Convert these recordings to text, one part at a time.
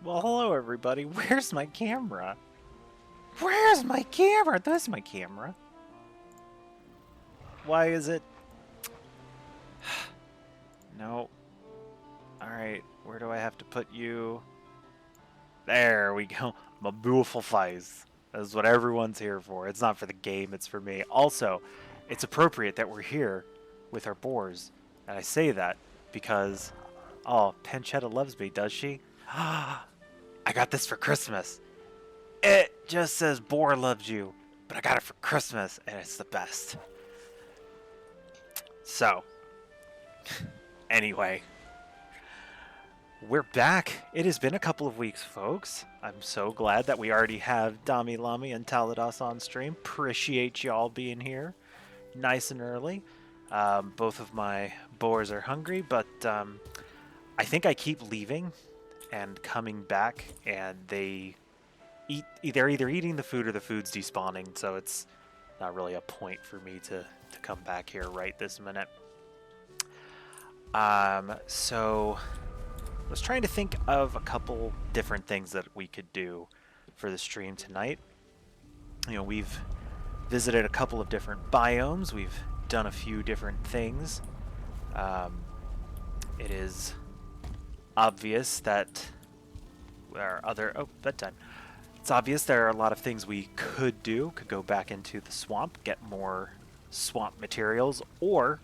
Well, hello everybody. Where's my camera? Where's my camera? There's my camera. Why is it? No. Alright, where do I have to put you? There we go. My beautiful face. That's what everyone's here for. It's not for the game, it's for me. Also, it's appropriate that we're here with our boars. And I say that because, oh, Panchetta loves me, does she? I got this for Christmas. It just says boar loves you, but I got it for Christmas, and it's the best. So, anyway, we're back. It has been a couple of weeks, folks. I'm so glad that we already have Dami Lami and Talados on stream. Appreciate y'all being here nice and early. Both of my boars are hungry, but I think I keep leaving and coming back, and they're either eating the food or the food's despawning, so it's not really a point for me to come back here right this minute. So I was trying to think of a couple different things that we could do for the stream tonight. You know, we've visited a couple of different biomes. We've done a few different things. It is obvious that there are other... Oh, bedtime. It's obvious there are a lot of things we could do. Could go back into the swamp, get more swamp materials, or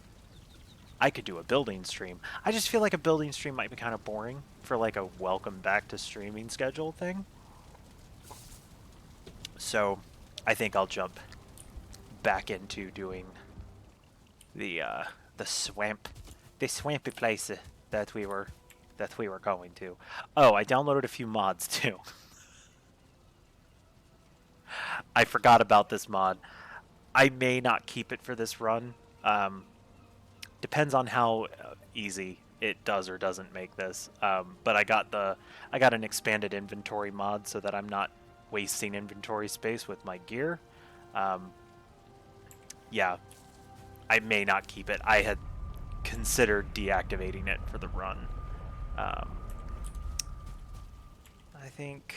I could do a building stream. I just feel like a building stream might be kind of boring for like a welcome back to streaming schedule thing. So I think I'll jump back into doing the swampy place that we were going to. Oh, I downloaded a few mods too. I forgot about this mod. I may not keep it for this run. Depends on how easy it does or doesn't make this. But I got an expanded inventory mod so that I'm not wasting inventory space with my gear. Yeah, I may not keep it. I had considered deactivating it for the run. I think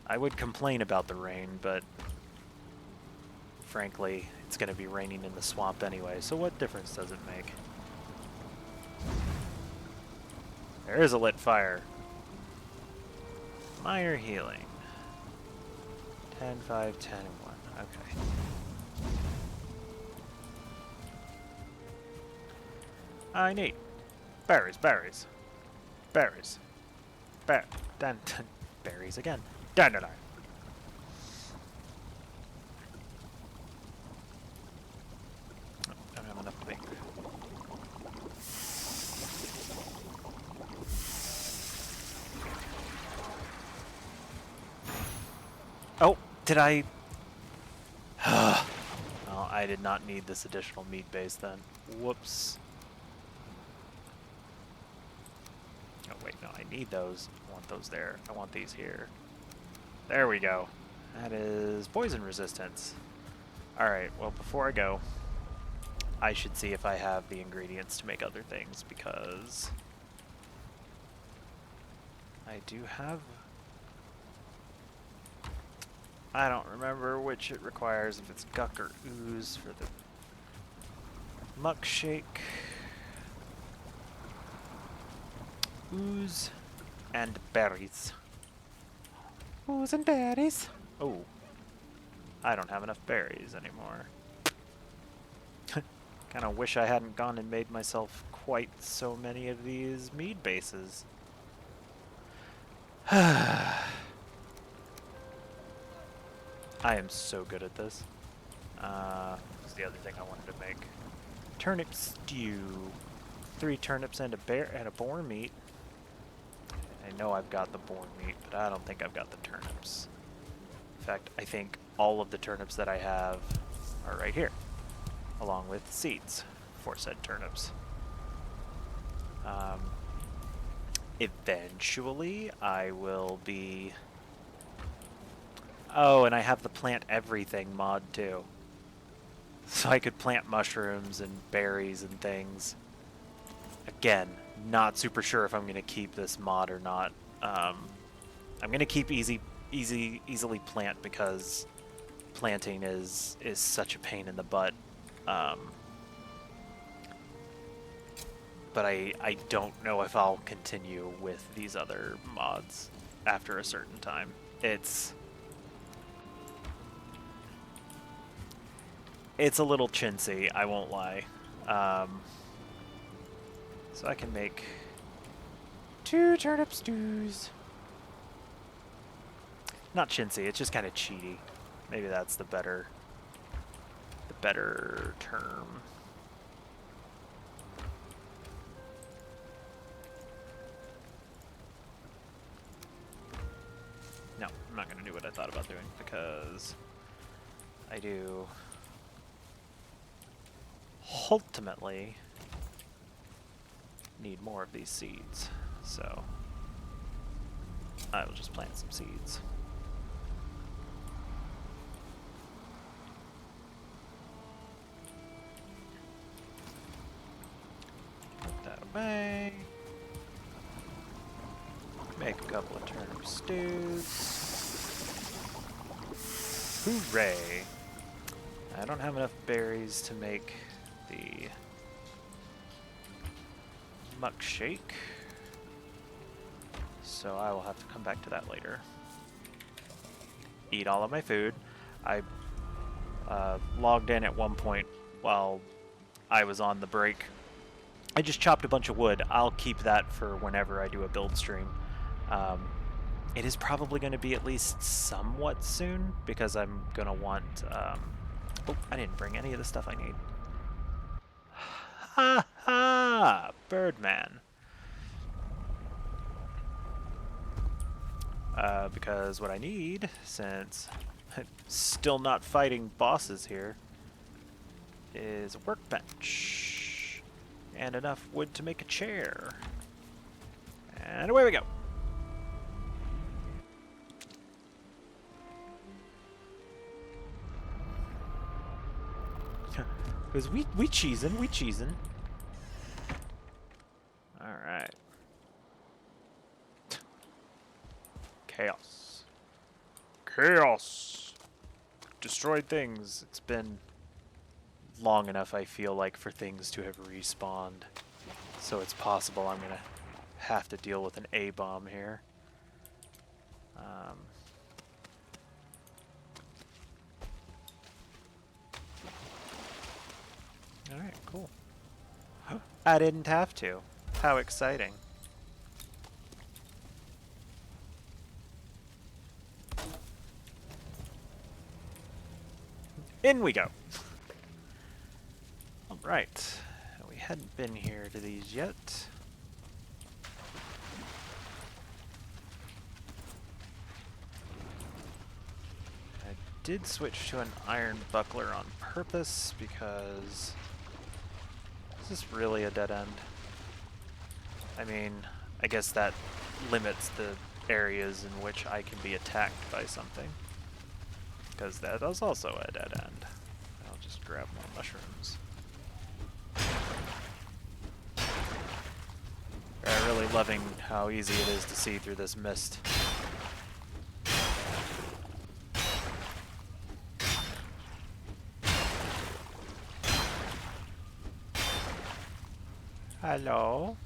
I would complain about the rain, but frankly, it's going to be raining in the swamp anyway, so what difference does it make? There is a lit fire. Minor healing. 10, 5, 10, and 1. Okay. I need berries, berries, berries, berries again. Dandelion. Oh, don't have enough bait. Oh, did I? Well, I did not need this additional meat base then. Whoops. Oh wait, no, I need those. I want those there. I want these here. There we go. That is poison resistance. Alright, well before I go, I should see if I have the ingredients to make other things, because I do have... I don't remember which it requires, if it's guck or ooze for the muck shake. Ooze and berries. Ooze and berries. Oh, I don't have enough berries anymore. Kind of wish I hadn't gone and made myself quite so many of these mead bases. I am so good at this. What's the other thing I wanted to make? Turnip stew. 3 turnips and a boar meat. I know I've got the boar meat, but I don't think I've got the turnips. In fact, I think all of the turnips that I have are right here, along with seeds for said turnips. Eventually, I will be... Oh, and I have the plant everything mod too. So I could plant mushrooms and berries and things Again, not super sure if I'm going to keep this mod or not. I'm going to keep easily plant because planting is such a pain in the butt. But I don't know if I'll continue with these other mods after a certain time. It's a little chintzy, I won't lie. So I can make 2 turnip stews. Not chintzy, it's just kind of cheaty. Maybe that's the better term. No, I'm not going to do what I thought about doing because I do ultimately need more of these seeds. So I will just plant some seeds. Put that away. Make a couple of turnip stews. Hooray! I don't have enough berries to make the muck shake, so I will have to come back to that later. Eat all of my food. I logged in at one point while I was on the break. I just chopped a bunch of wood. I'll keep that for whenever I do a build stream. It is probably going to be at least somewhat soon because I'm going to want... oh, I didn't bring any of the stuff I need. Ha ha! Birdman. Because what I need, since I'm still not fighting bosses here, is a workbench. And enough wood to make a chair. And away we go. Because we cheesin'. Alright. Chaos. Chaos! Destroyed things. It's been long enough, I feel like, for things to have respawned. So it's possible I'm gonna have to deal with an A-bomb here. Alright, cool. I didn't have to. How exciting. In we go. Alright. We hadn't been here to these yet. I did switch to an iron buckler on purpose because... is this really a dead end? I mean, I guess that limits the areas in which I can be attacked by something. Because that is also a dead end. I'll just grab more mushrooms. I'm really loving how easy it is to see through this mist. Hello?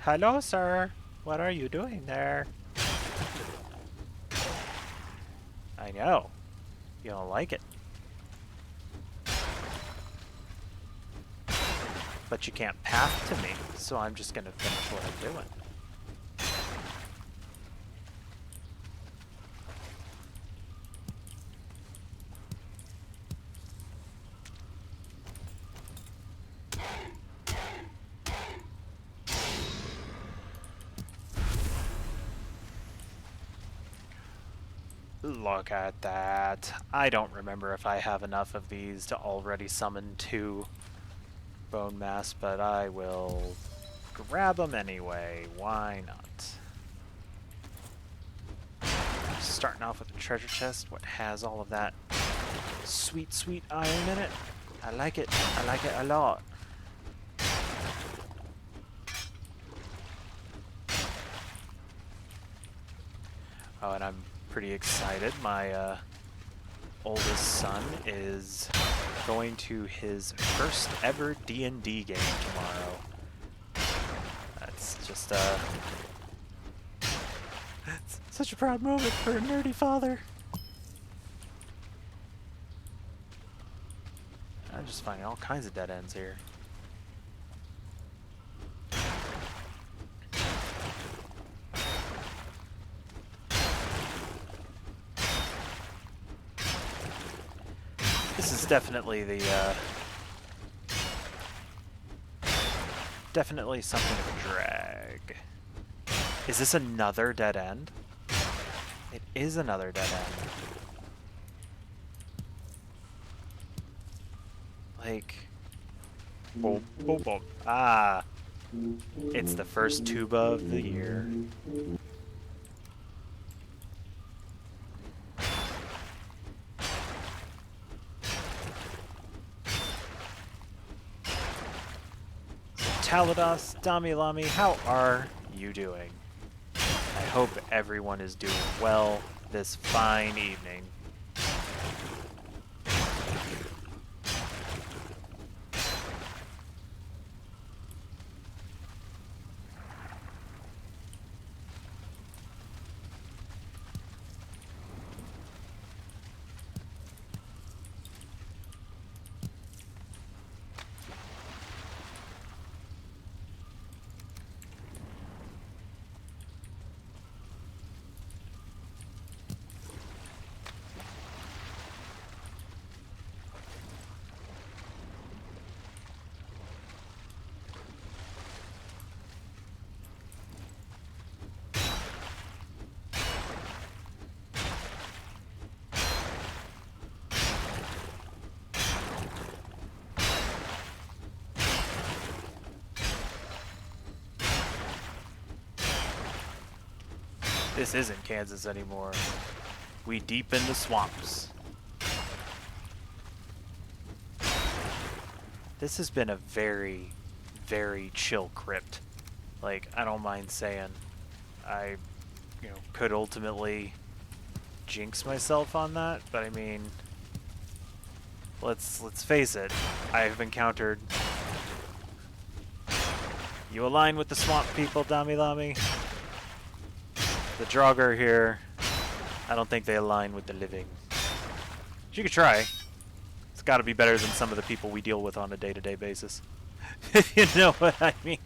Hello, sir. What are you doing there? I know. You don't like it. But you can't path to me, so I'm just gonna finish what I'm doing. Look at that. I don't remember if I have enough of these to already summon 2 bone mass, but I will grab them anyway. Why not? Starting off with a treasure chest. What has all of that sweet, sweet iron in it? I like it. I like it a lot. Oh, and I'm pretty excited. My oldest son is going to his first ever D&D game tomorrow. That's just it's such a proud moment for a nerdy father. I'm just finding all kinds of dead ends here. This is definitely the definitely something of a drag. Is this another dead end? It is another dead end. Like, boom, boom, boom. Ah, it's the first tuba of the year. Talados, Damilami, how are you doing? I hope everyone is doing well this fine evening. This isn't Kansas anymore. We deep in the swamps. This has been a very, very chill crypt. Like, I don't mind saying I, could ultimately jinx myself on that, but I mean, let's face it. I've encountered. You align with the swamp people, Damilami? The Draugr here, I don't think they align with the living. But you could try. It's got to be better than some of the people we deal with on a day-to-day basis. If you know what I mean.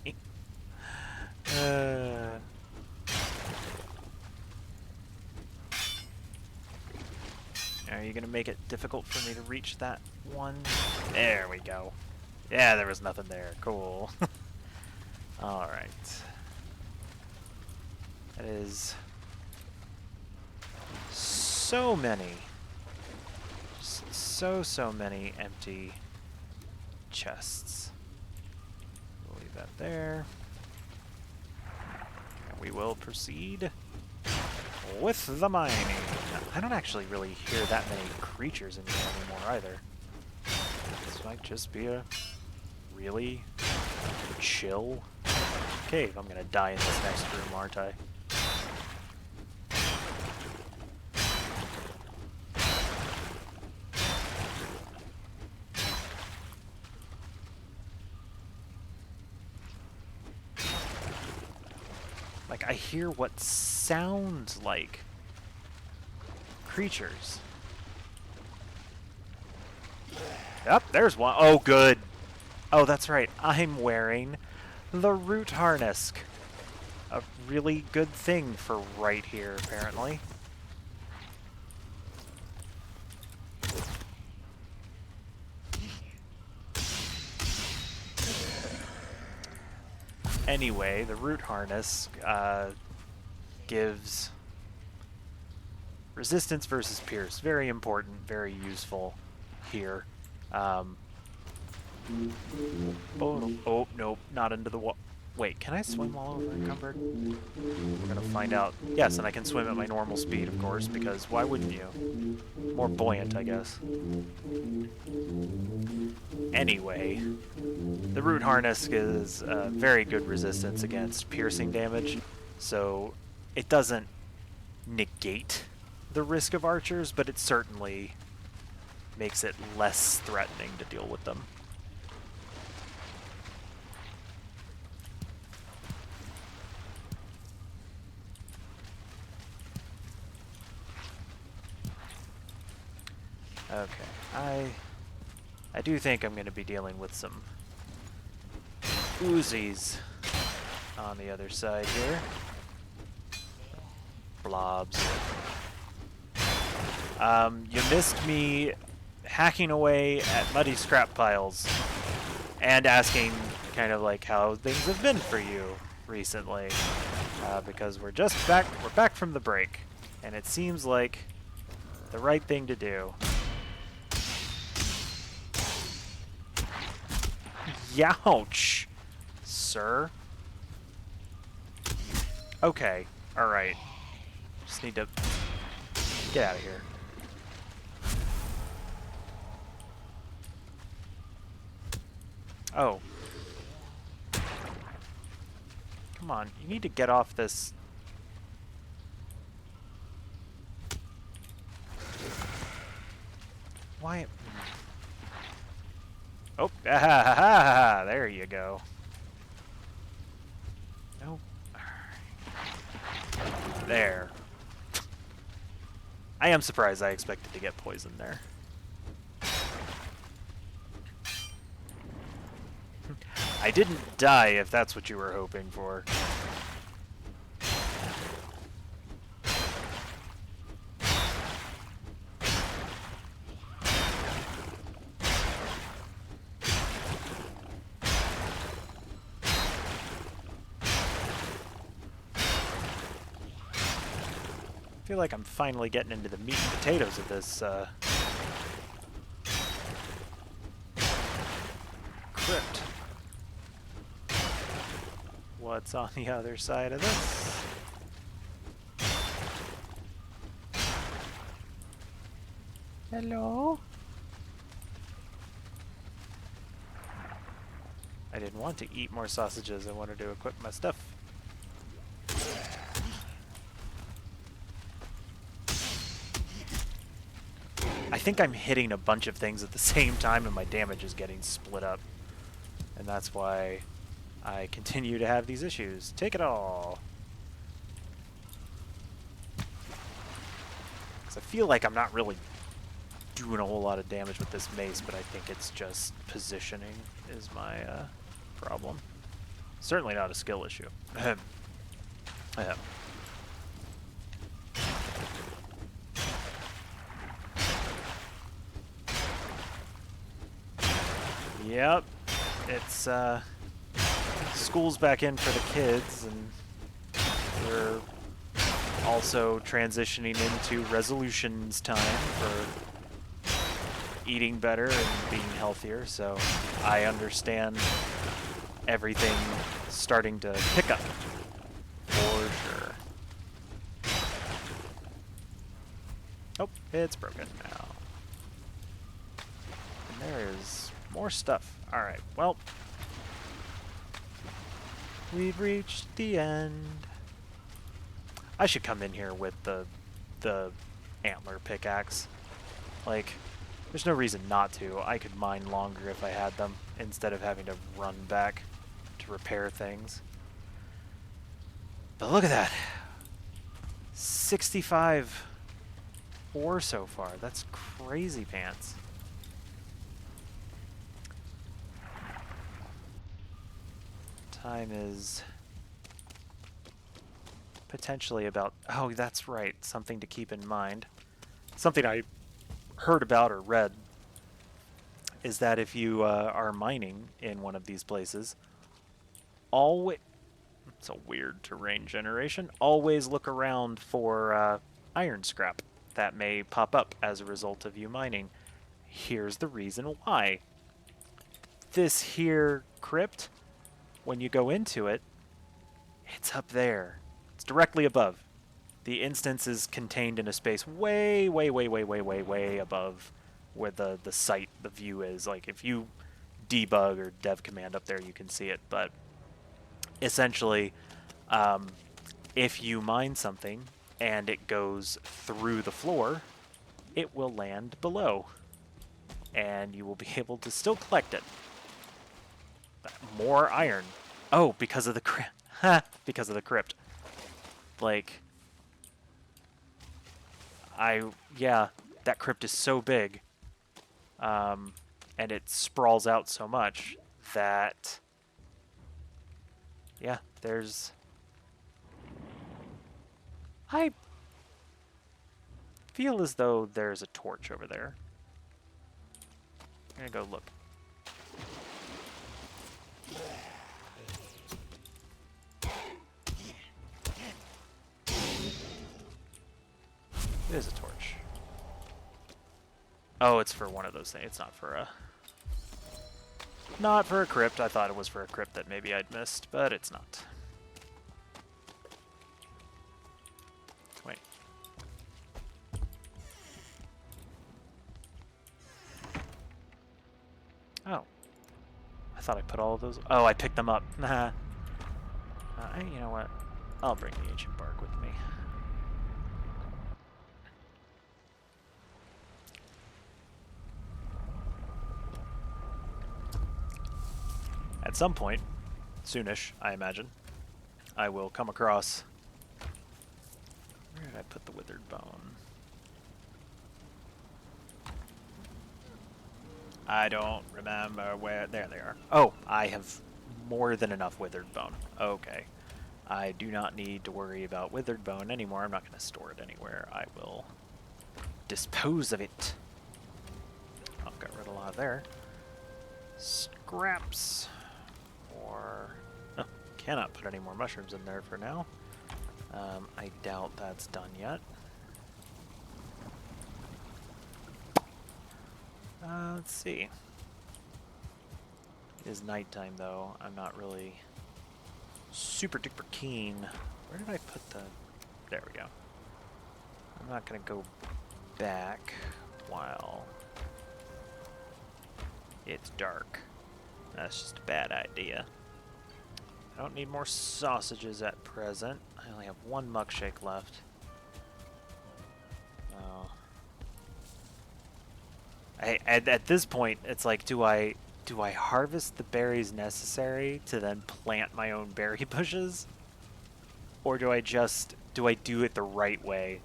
Are you going to make it difficult for me to reach that one? There we go. Yeah, there was nothing there. Cool. Alright. That is so many. Just so many empty chests. We'll leave that there. And we will proceed with the mining. I don't actually really hear that many creatures in here anymore either. This might just be a really chill cave. I'm gonna die in this next room, aren't I? Like, I hear what sounds like creatures. Yep, there's one. Oh, good. Oh, that's right. I'm wearing the root harness. A really good thing for right here, apparently. Anyway, the root harness gives resistance versus pierce. Very important, very useful here. Oh, nope, not into the water. Wait, can I swim while over encumbered? We're gonna find out. Yes, and I can swim at my normal speed, of course, because why wouldn't you? More buoyant, I guess. Anyway, the root harness is very good resistance against piercing damage, so it doesn't negate the risk of archers, but it certainly makes it less threatening to deal with them. Okay, I do think I'm going to be dealing with some Uzis on the other side here. Blobs. You missed me hacking away at muddy scrap piles and asking kind of like how things have been for you recently, because we're back from the break, and it seems like the right thing to do. Youch, sir. Okay, alright. Just need to get out of here. Oh. Come on, you need to get off this. Why? Oh, there you go. Nope. There. I am surprised I expected to get poisoned there. I didn't die, if that's what you were hoping for. I feel like I'm finally getting into the meat and potatoes of this crypt. What's on the other side of this? Hello? I didn't want to eat more sausages. I wanted to equip my stuff. I think I'm hitting a bunch of things at the same time and my damage is getting split up. And that's why I continue to have these issues. Take it all. Because I feel like I'm not really doing a whole lot of damage with this mace, but I think it's just positioning is my problem. Certainly not a skill issue. Ahem. Ahem. Yep, it's school's back in for the kids, and we're also transitioning into resolutions time for eating better and being healthier, so I understand everything starting to pick up, for sure. Oh, it's broken now. And there is more stuff. Alright, well, we've reached the end. I should come in here with the antler pickaxe. Like, there's no reason not to. I could mine longer if I had them, instead of having to run back to repair things. But look at that. 65 ore so far. That's crazy pants. Time is potentially about... Oh, that's right. Something to keep in mind. Something I heard about or read is that if you are mining in one of these places, always... It's a weird terrain generation. Always look around for iron scrap that may pop up as a result of you mining. Here's the reason why. This here crypt, when you go into it, it's up there. It's directly above. The instance is contained in a space way, way, way, way, way, way, way above where the site, the view is. Like, if you debug or dev command up there, you can see it. But essentially, if you mine something and it goes through the floor, it will land below. And you will be able to still collect it. More iron. Oh, because of the crypt. Because of the crypt. Like, yeah, that crypt is so big. And it sprawls out so much that, yeah, there's... I feel as though there's a torch over there. I'm gonna go look. It is a torch. Oh, it's for one of those things. It's not for a... Not for a crypt. I thought it was for a crypt that maybe I'd missed, but it's not. Wait. Oh. I thought I put all of those... Oh, I picked them up. Nah. You know what? I'll bring the ancient bark with me. At some point, soonish, I imagine, I will come across... Where did I put the withered bone? I don't remember where... There they are. Oh, I have more than enough withered bone. Okay. I do not need to worry about withered bone anymore. I'm not going to store it anywhere. I will dispose of it. I've got rid of a lot there. Scraps. Or... Oh, cannot put any more mushrooms in there for now. I doubt that's done yet. Let's see. It is nighttime though. I'm not really super duper keen. Where did I put the... There we go. I'm not gonna go back while it's dark. That's just a bad idea. I don't need more sausages at present. I only have one muckshake left. Oh. At this point, it's like, do I harvest the berries necessary to then plant my own berry bushes? Or do I do it the right way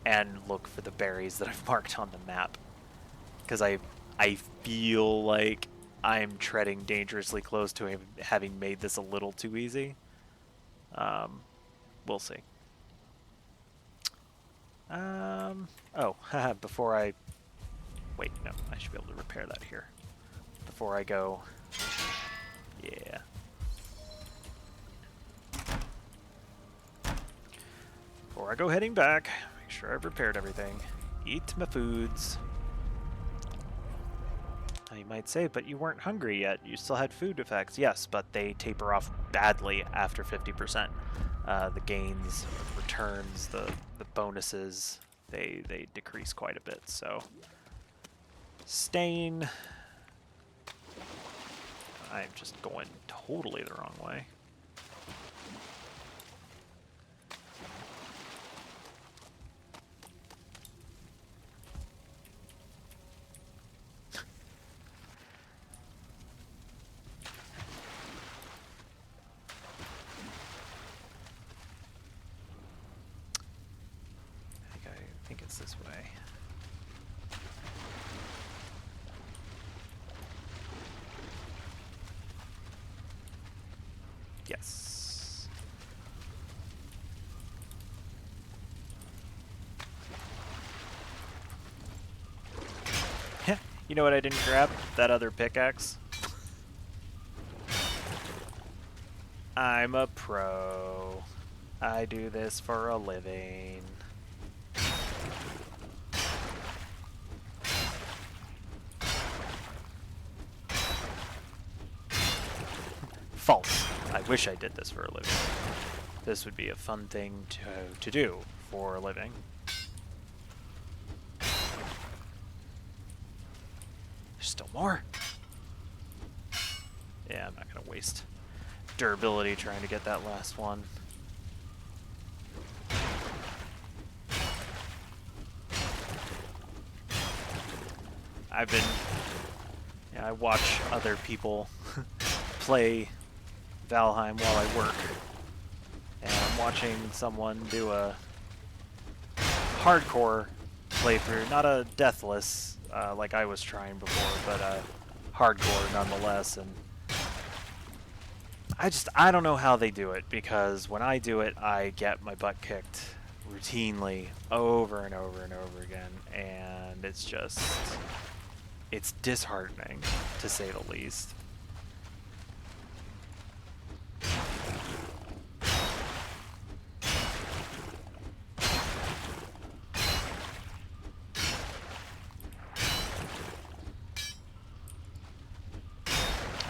and look for the berries that I've marked on the map? Because I feel like I'm treading dangerously close to having made this a little too easy. We'll see. Oh, before I... Wait, no, I should be able to repair that here. Before I go... Yeah. Before I go heading back, make sure I've repaired everything. Eat my foods. Now you might say, but you weren't hungry yet. You still had food effects. Yes, but they taper off badly after 50%. The gains, the returns, the bonuses, they decrease quite a bit, so... Stain. I'm just going totally the wrong way. I think it's this way. Yes. You know what I didn't grab? That other pickaxe. I'm a pro. I do this for a living. False. I wish I did this for a living. This would be a fun thing to do for a living. There's still more. Yeah, I'm not gonna waste durability trying to get that last one. I've been... Yeah, I watch other people play Valheim while I work. And I'm watching someone do a hardcore playthrough, not a deathless like I was trying before, but hardcore nonetheless. And I don't know how they do it, because when I do it, I get my butt kicked routinely over and over and over again, and it's disheartening, to say the least.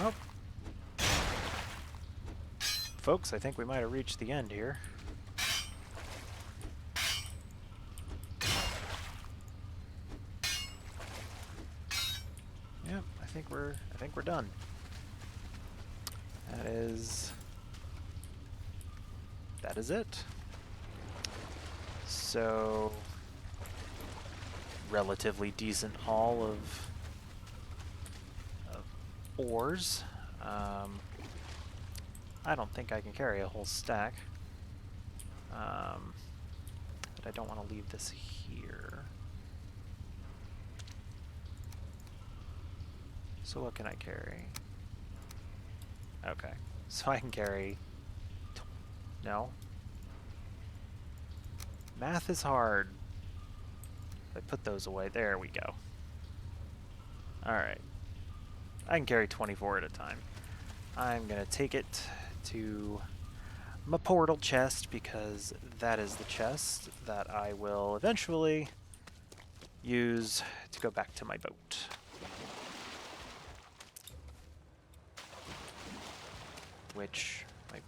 Oh. Folks, I think we might have reached the end here. Yep, I think we're done. That is it. So, relatively decent haul of ores. I don't think I can carry a whole stack. But I don't want to leave this here. So what can I carry? Okay. So I can carry... No. Math is hard. If I put those away, there we go. Alright. I can carry 24 at a time. I'm gonna take it to my portal chest, because that is the chest that I will eventually use to go back to my boat. Which my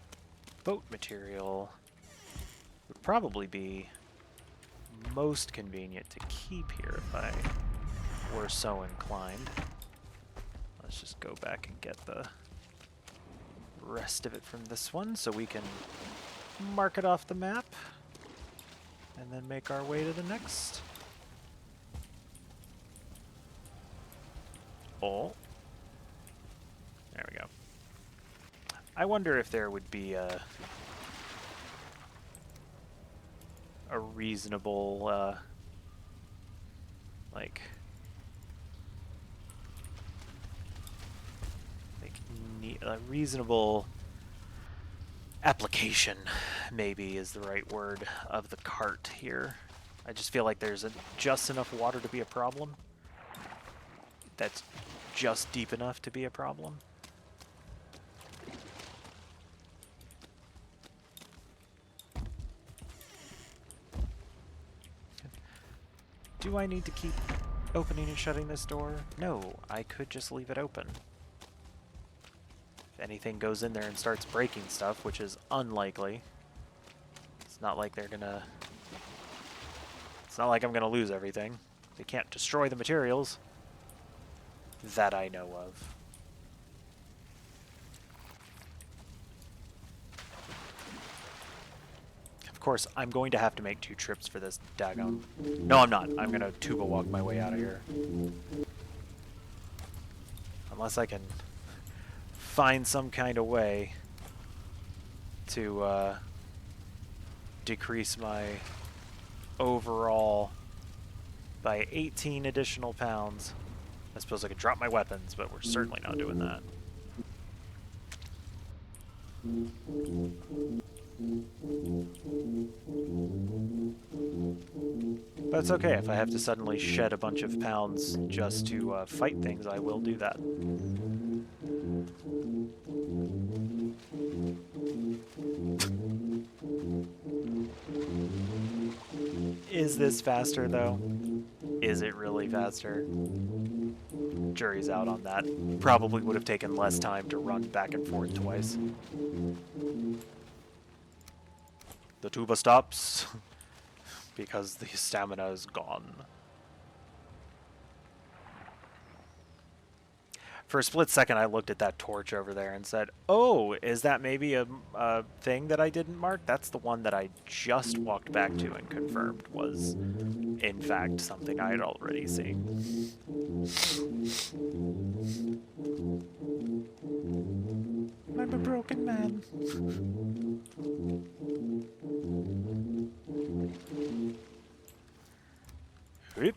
boat material would probably be most convenient to keep here if I were so inclined. Let's just go back and get the rest of it from this one so we can mark it off the map and then make our way to the next. Oh. There we go. I wonder if there would be a reasonable, a reasonable application, maybe is the right word, of the cart here. I just feel like there's just enough water to be a problem. That's just deep enough to be a problem. Do I need to keep opening and shutting this door? No, I could just leave it open. If anything goes in there and starts breaking stuff, which is unlikely, it's not like they're gonna... It's not like I'm gonna lose everything. They can't destroy the materials that I know of. Of course, I'm going to have to make 2 trips for this daggum. No, I'm not. I'm gonna tuba walk my way out of here. Unless I can find some kind of way to decrease my overall by 18 additional pounds. I suppose I could drop my weapons, but we're certainly not doing that. But it's okay, if I have to suddenly shed a bunch of pounds just to fight things, I will do that. Is this faster, though? Is it really faster? Jury's out on that. Probably would have taken less time to run back and forth twice. The tuba stops because the stamina is gone. For a split second, I looked at that torch over there and said, "Oh, is that maybe a thing that I didn't mark?" That's the one that I just walked back to and confirmed was, in fact, something I had already seen. I'm a broken man. Whoop.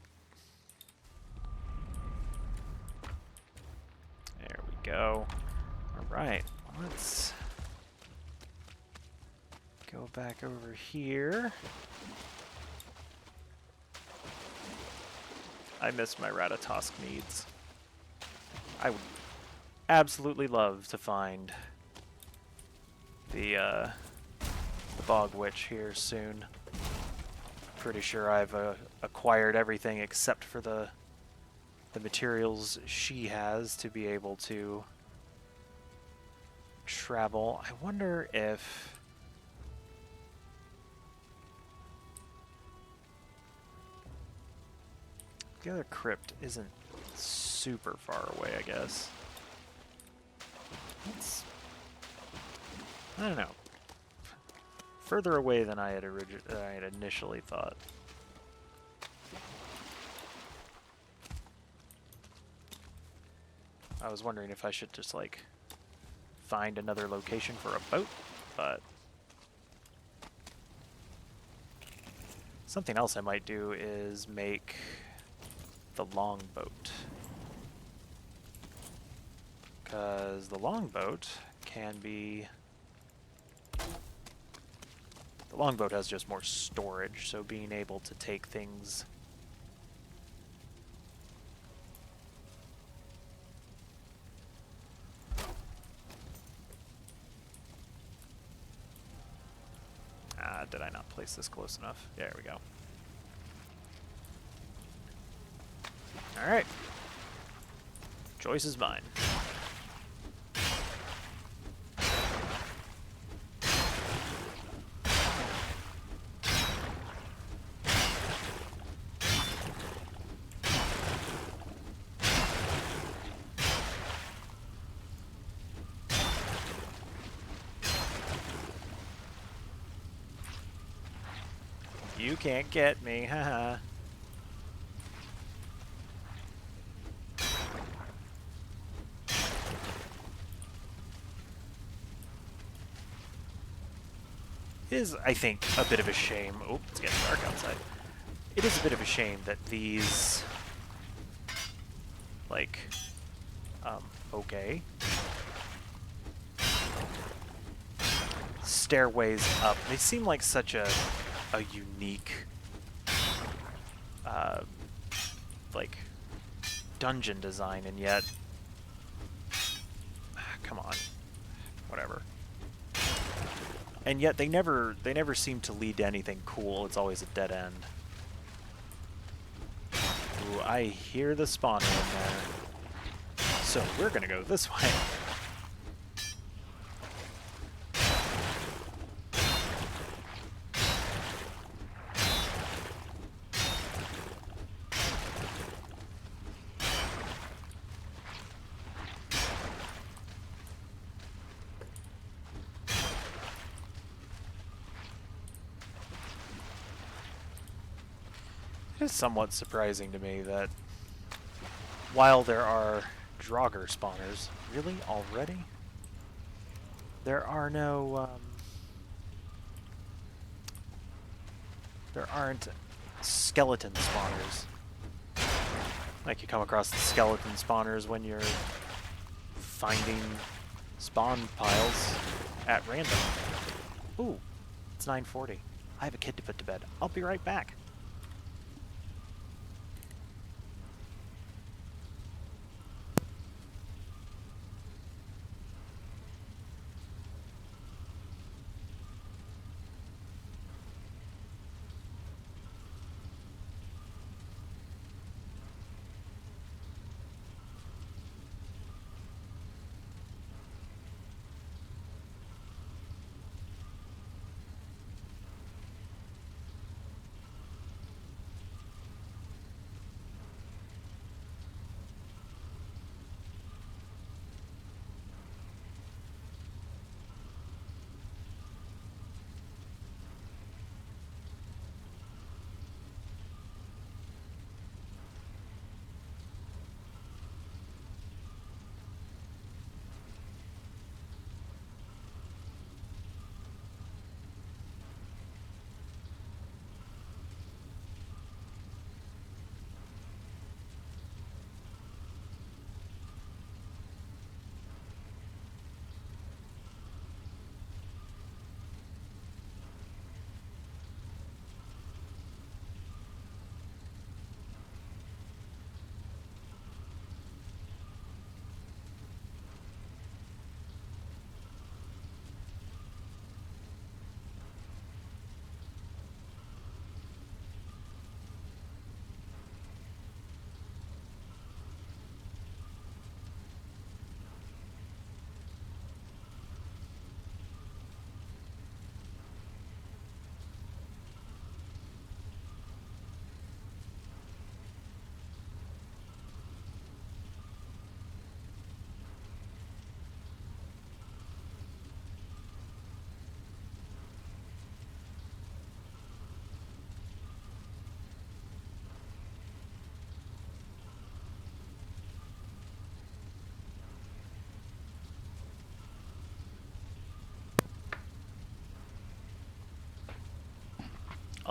There we go. All right, let's go back over here. I miss my Ratatosk needs. I would absolutely love to find the Bog Witch here soon. Pretty sure I've acquired everything except for the materials she has to be able to travel. I wonder if... the other crypt isn't super far away, I guess. I don't know. Further away than I had initially thought. I was wondering if I should just, like, find another location for a boat, but... something else I might do is make the longboat. Because the longboat can be... the longboat has just more storage, so being able to take things... did I not place this close enough? There we go. Alright. Choice is mine. You can't get me, haha. It is, I think, a bit of a shame. Oh, it's getting dark outside. It is a bit of a shame that these, like, okay. Stairways up. They seem like such a unique, like, dungeon design, and yet, come on, whatever. And yet they never seem to lead to anything cool. It's always a dead end. Ooh, I hear the spawner in there. So we're gonna go this way. It is somewhat surprising to me that while there are Draugr spawners, really already? There are no, there aren't skeleton spawners. Like you come across the skeleton spawners when you're finding spawn piles at random. Ooh, it's 9:40. I have a kid to put to bed. I'll be right back.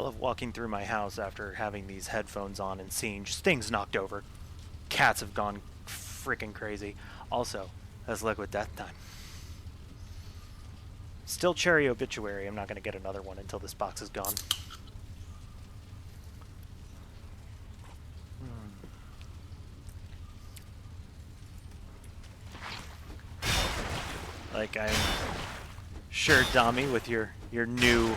I love walking through my house after having these headphones on and seeing just things knocked over. Cats have gone freaking crazy. Also, that's Liquid Death time. Still Cherry Obituary. I'm not going to get another one until this box is gone. Like, I'm sure, Dami, with your new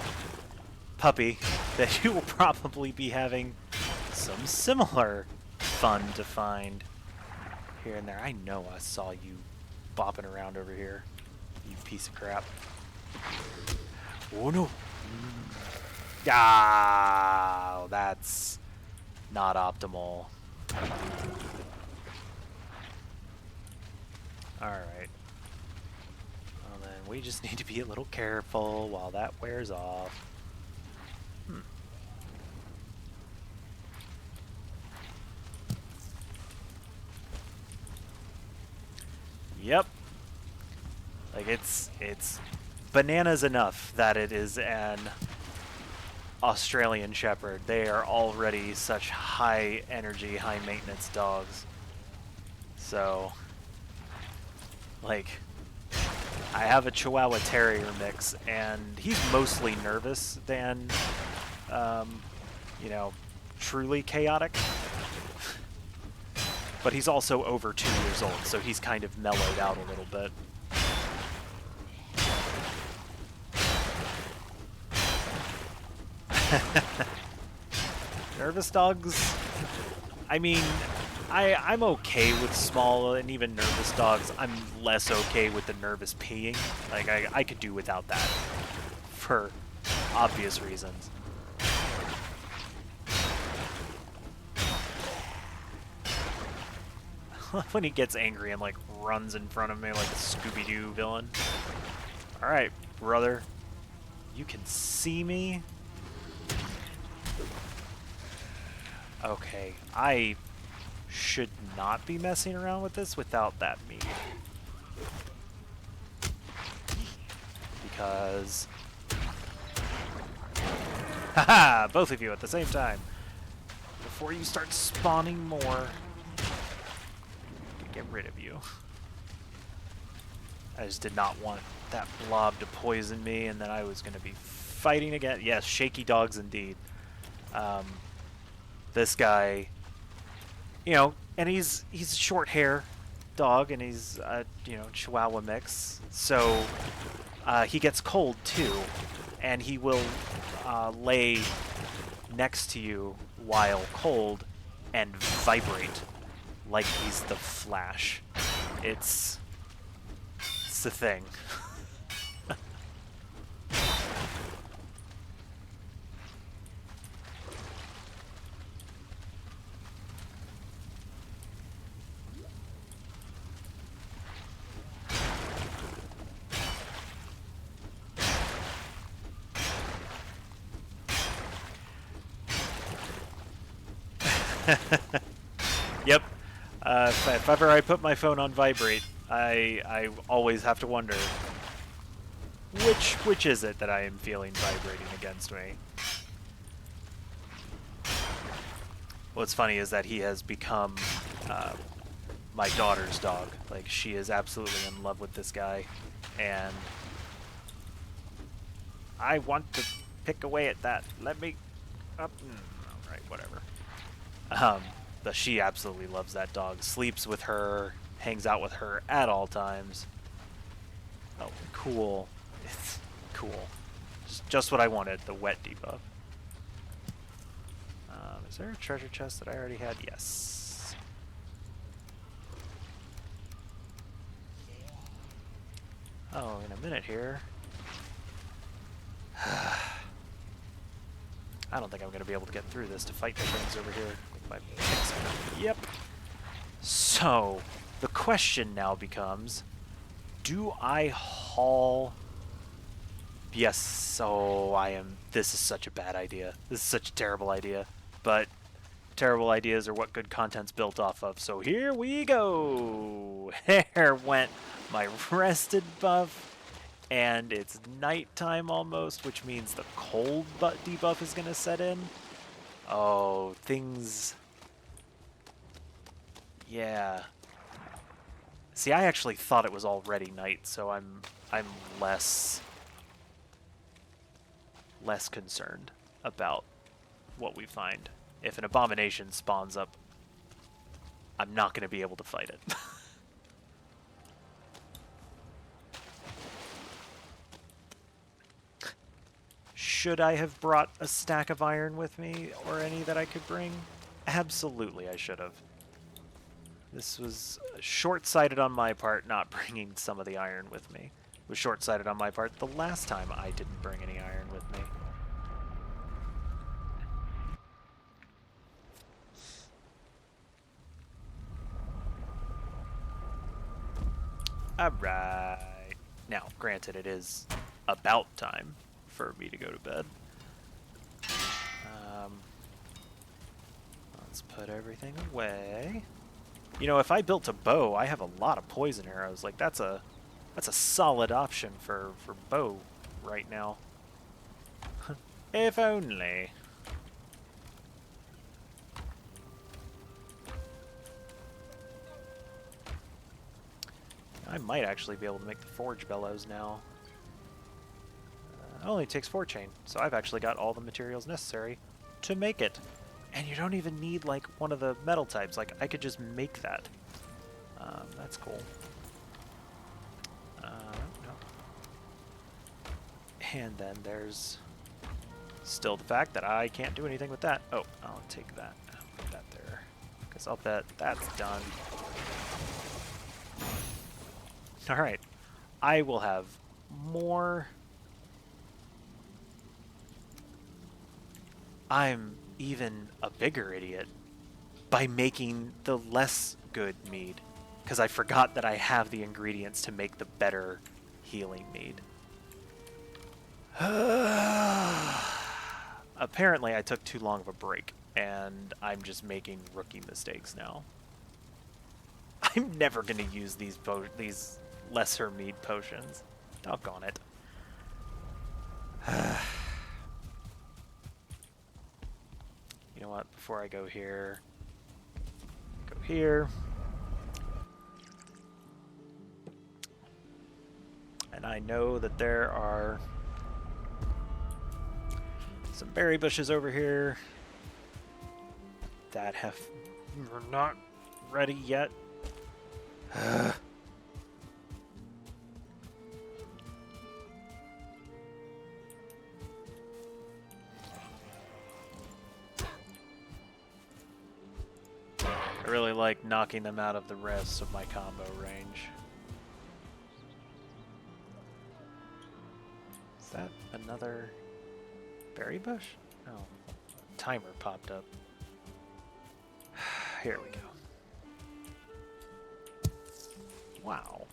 puppy, that you will probably be having some similar fun to find here and there. I know I saw you bopping around over here, you piece of crap. Oh no! Ah, that's not optimal. Alright. Well then, we just need to be a little careful while that wears off. Yep. Like, it's bananas enough that it is an Australian Shepherd. They are already such high energy, high maintenance dogs. So, like, I have a Chihuahua Terrier mix, and he's mostly nervous than, you know, truly chaotic. But he's also over 2 years old, so he's kind of mellowed out a little bit. Nervous dogs? I mean, I'm okay with small and even nervous dogs. I'm less okay with the nervous peeing. Like, I could do without that for obvious reasons. When he gets angry and, like, runs in front of me like a Scooby-Doo villain. Alright, brother. You can see me? Okay, I should not be messing around with this without that meat. Because... Haha! Both of you at the same time. Before you start spawning more... get rid of you. I just did not want that blob to poison me, and then I was going to be fighting again. Yes, shaky dogs indeed. This guy, you know, and he's a short hair dog, and he's you know, Chihuahua mix, so he gets cold too, and he will lay next to you while cold and vibrate like he's the Flash. It's the thing. Yep. If ever I put my phone on vibrate, I always have to wonder which is it that I am feeling vibrating against me. What's funny is that he has become my daughter's dog. Like, she is absolutely in love with this guy, and I want to pick away at that. Let me up. Alright, whatever. But she absolutely loves that dog. Sleeps with her, hangs out with her at all times. Oh, cool. It's cool. Just what I wanted, the wet debuff. Is there a treasure chest that I already had? Yes. Oh, in a minute here. I don't think I'm going to be able to get through this to fight the things over here with my picks. Yep. So, the question now becomes, do I haul... Yes, so this is such a bad idea. This is such a terrible idea. But terrible ideas are what good content's built off of. So here we go. There went my rested buff and it's nighttime almost, which means the cold debuff is going to set in. Oh, things... Yeah. See, I actually thought it was already night, so I'm less concerned about what we find. If an abomination spawns up, I'm not going to be able to fight it. Should I have brought a stack of iron with me, or any that I could bring? Absolutely, I should have. This was short-sighted on my part, not bringing some of the iron with me. It was short-sighted on my part the last time I didn't bring any iron with me. Alright. Now, granted, it is about time for me to go to bed. Let's put everything away. You know, if I built a bow, I have a lot of poison arrows. Like, that's a solid option for bow right now. If only. I might actually be able to make the forge bellows now. It only takes 4 chain, so I've actually got all the materials necessary to make it. And you don't even need, like, one of the metal types. Like, I could just make that. That's cool. No. And then there's still the fact that I can't do anything with that. Oh, I'll take that. I'll put that there. Because I'll bet that's done. Alright. I will have more... I'm even a bigger idiot by making the less good mead. Because I forgot that I have the ingredients to make the better healing mead. Apparently I took too long of a break, and I'm just making rookie mistakes now. I'm never going to use these lesser mead potions. Doggone it. You know what? Before I go here, go here. And I know that there are some berry bushes over here that are not ready yet. I really like knocking them out of the rest of my combo range. Is that another berry bush? Oh, a timer popped up. Here we go. Wow.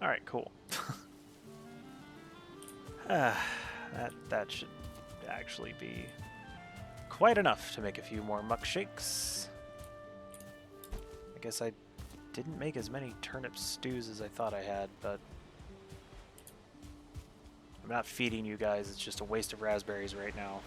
All right, cool. That should actually be quite enough to make a few more muck shakes. I guess I didn't make as many turnip stews as I thought I had, but I'm not feeding you guys. It's just a waste of raspberries right now.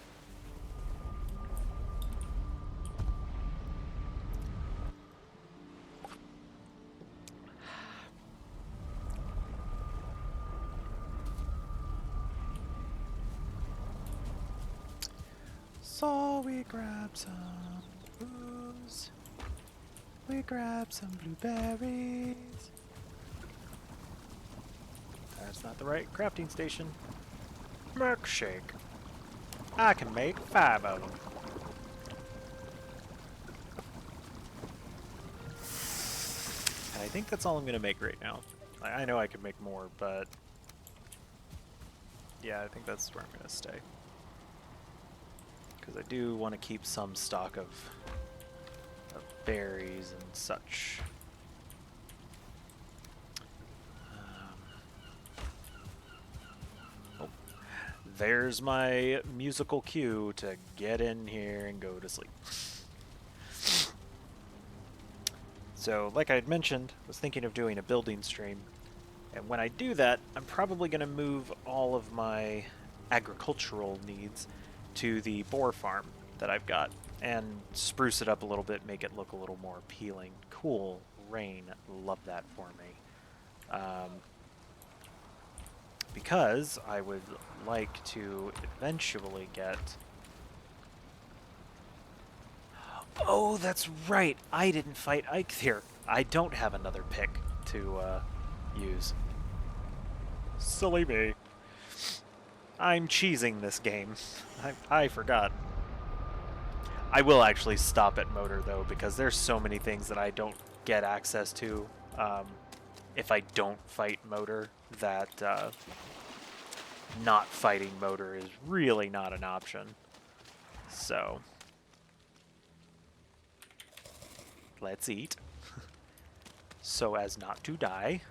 So we grab some booze. We grab some blueberries. That's not the right crafting station. Milkshake. I can make 5 of them. And I think that's all I'm going to make right now. I know I could make more, but yeah, I think that's where I'm going to stay. Because I do want to keep some stock of berries and such. there's my musical cue to get in here and go to sleep. So, like I had mentioned, I was thinking of doing a building stream. And when I do that, I'm probably going to move all of my agricultural needs to the boar farm that I've got and spruce it up a little bit, make it look a little more appealing. Cool rain, love that for me. Because I would like to eventually get... Oh, that's right! I didn't fight Ike here. I don't have another pick to use. Silly me. I'm cheesing this game. I forgot. I will actually stop at motor, though, because there's so many things that I don't get access to if I don't fight motor, that not fighting motor is really not an option. So, let's eat, so as not to die.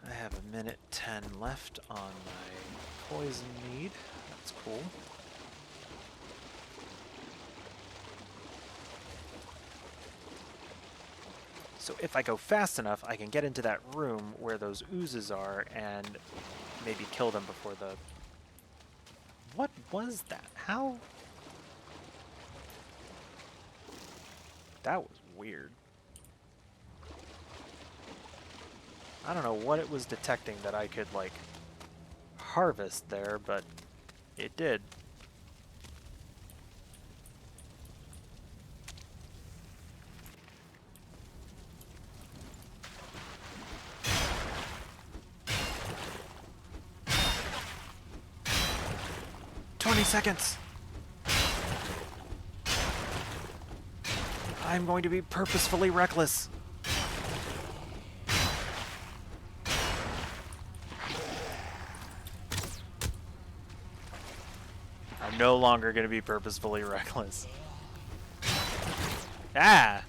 I have a minute 10 left on my poison need. That's cool. So if I go fast enough, I can get into that room where those oozes are and maybe kill them before the... What was that? How? That was weird. I don't know what it was detecting that I could, like, harvest there, but it did. Seconds. I'm going to be purposefully reckless. I'm no longer going to be purposefully reckless. Ah!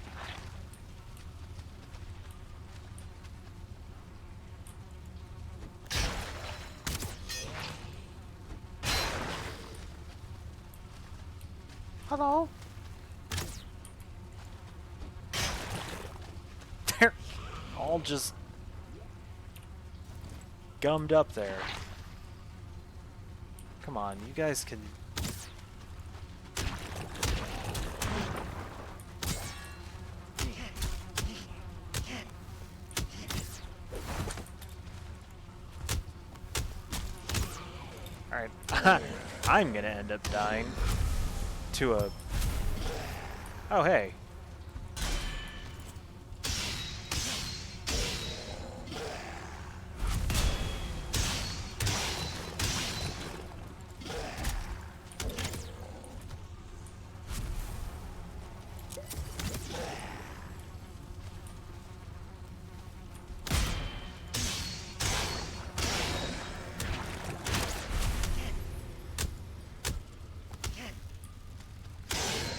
Hello? They're all just gummed up there. Come on, you guys can... Alright, I'm gonna end up dying to a... Oh, hey.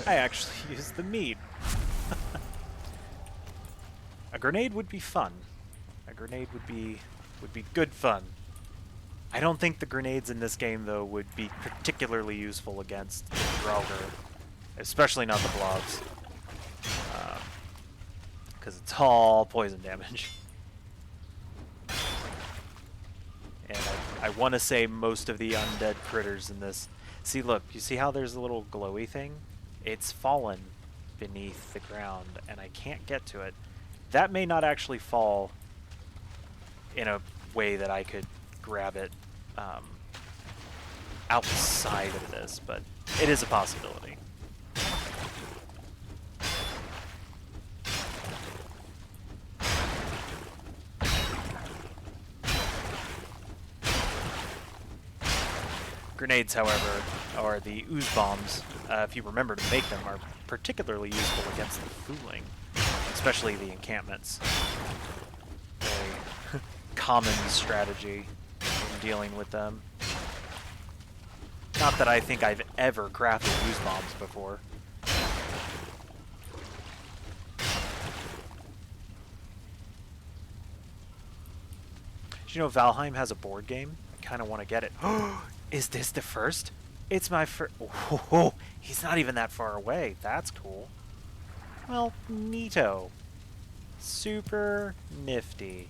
I actually used the meat. A grenade would be fun. A grenade would be good fun. I don't think the grenades in this game, though, would be particularly useful against Draugr, especially not the blobs, because it's all poison damage. And I want to say most of the undead critters in this. See, look, you see how there's a little glowy thing? It's fallen beneath the ground, and I can't get to it. That may not actually fall in a way that I could grab it outside of this, but it is a possibility. Grenades, however, or the ooze bombs, if you remember to make them, are particularly useful against the fooling, especially the encampments. Very common strategy in dealing with them. Not that I think I've ever crafted ooze bombs before. Do you know Valheim has a board game? I kind of want to get it. Is this the first? It's my first. Oh, he's not even that far away. That's cool. Well, neato. Super nifty.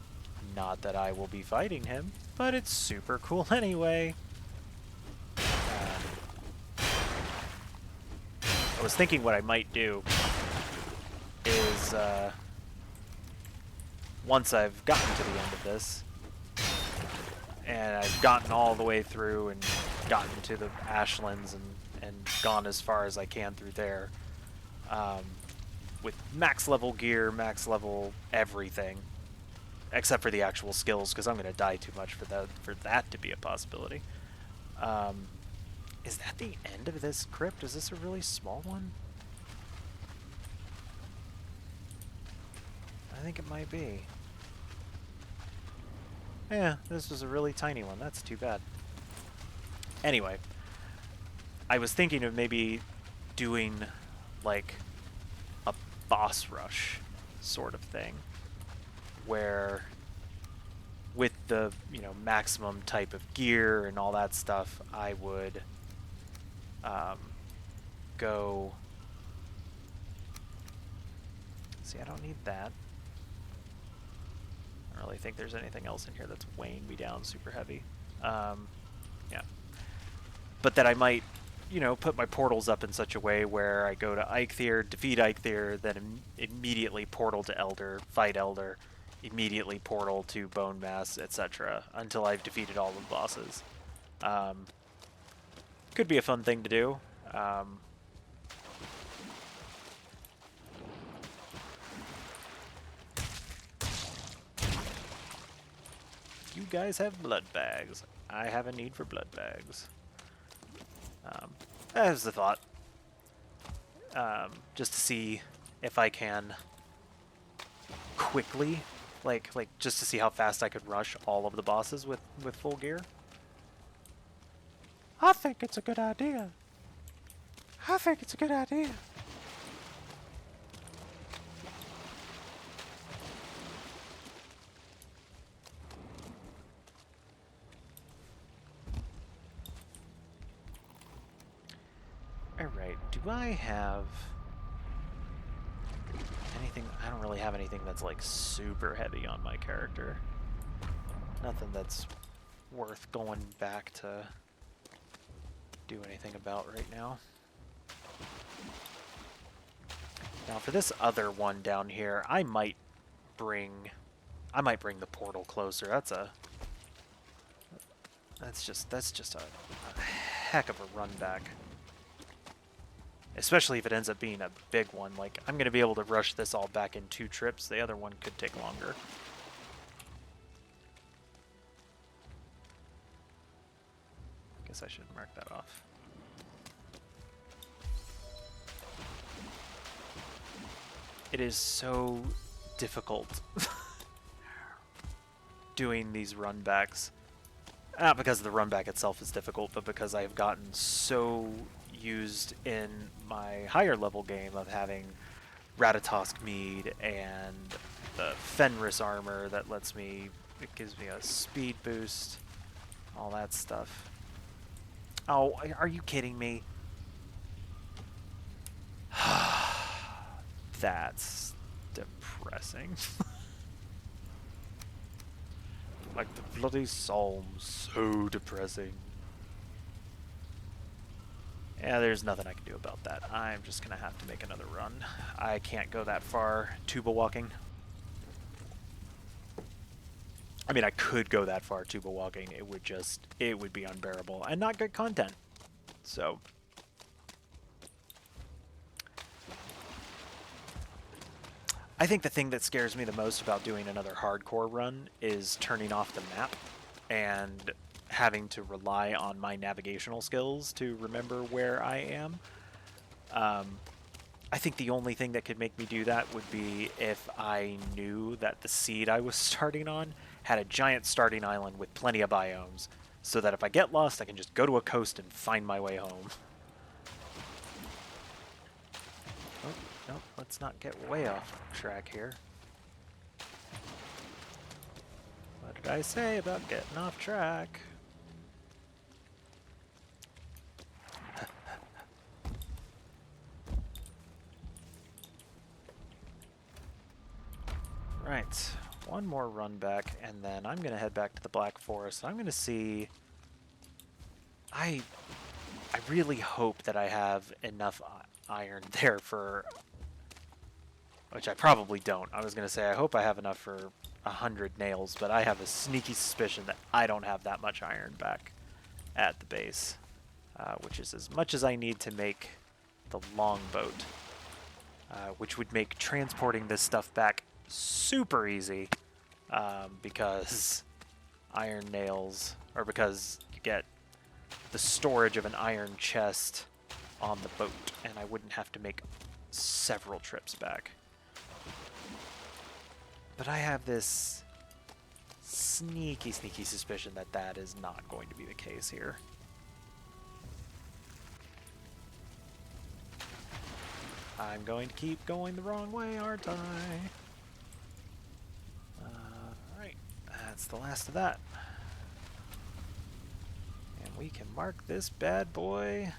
Not that I will be fighting him, but it's super cool anyway. I was thinking what I might do is, once I've gotten to the end of this, and I've gotten all the way through and gotten to the Ashlands and gone as far as I can through there, with max level gear, max level everything, except for the actual skills, because I'm going to die too much for that to be a possibility. Is that the end of this crypt? Is this a really small one? I think it might be. Yeah, this was a really tiny one. That's too bad. Anyway, I was thinking of maybe doing like a boss rush sort of thing, where with the, you know, maximum type of gear and all that stuff, I would go... See, I don't need that. I don't really think there's anything else in here that's weighing me down super heavy. Yeah. But that I might, you know, put my portals up in such a way where I go to Eikthyr, defeat Eikthyr, then immediately portal to Elder, fight Elder, immediately portal to Bone Mass, etc., until I've defeated all the bosses. Could be a fun thing to do. You guys have blood bags. I have a need for blood bags. That was the thought. Just to see if I can quickly, like just to see how fast I could rush all of the bosses with full gear. I think it's a good idea. I think it's a good idea. Alright, do I have anything? I don't really have anything that's like super heavy on my character. Nothing that's worth going back to do anything about right now. Now for this other one down here, I might bring the portal closer. That's just a heck of a run back. Especially if it ends up being a big one. Like, I'm going to be able to rush this all back in 2 trips. The other one could take longer. Guess I should mark that off. It is so difficult doing these run backs. Not because the run back itself is difficult, but because I've gotten so used in my higher level game of having Ratatosk Mead and the Fenris armor that lets me, it gives me a speed boost, all that stuff. Oh, are you kidding me? That's depressing. Like the bloody Psalms, so depressing. Yeah, there's nothing I can do about that. I'm just gonna have to make another run. I can't go that far tuba walking. I mean, I could go that far tuba walking. It would be unbearable and not good content. So, I think the thing that scares me the most about doing another hardcore run is turning off the map and having to rely on my navigational skills to remember where I am. I think the only thing that could make me do that would be if I knew that the seed I was starting on had a giant starting island with plenty of biomes, so that if I get lost, I can just go to a coast and find my way home. Oh, no, let's not get way off track here. What did I say about getting off track? Right, one more run back, and then I'm going to head back to the Black Forest. I'm going to see... I really hope that I have enough iron there for... Which I probably don't. I was going to say I hope I have enough for 100 nails, but I have a sneaky suspicion that I don't have that much iron back at the base, which is as much as I need to make the longboat, which would make transporting this stuff back super easy, because iron nails, or because you get the storage of an iron chest on the boat, and I wouldn't have to make several trips back. But I have this sneaky suspicion that that is not going to be the case here. I'm going to keep going the wrong way, aren't I? Alright, that's the last of that. And we can mark this bad boy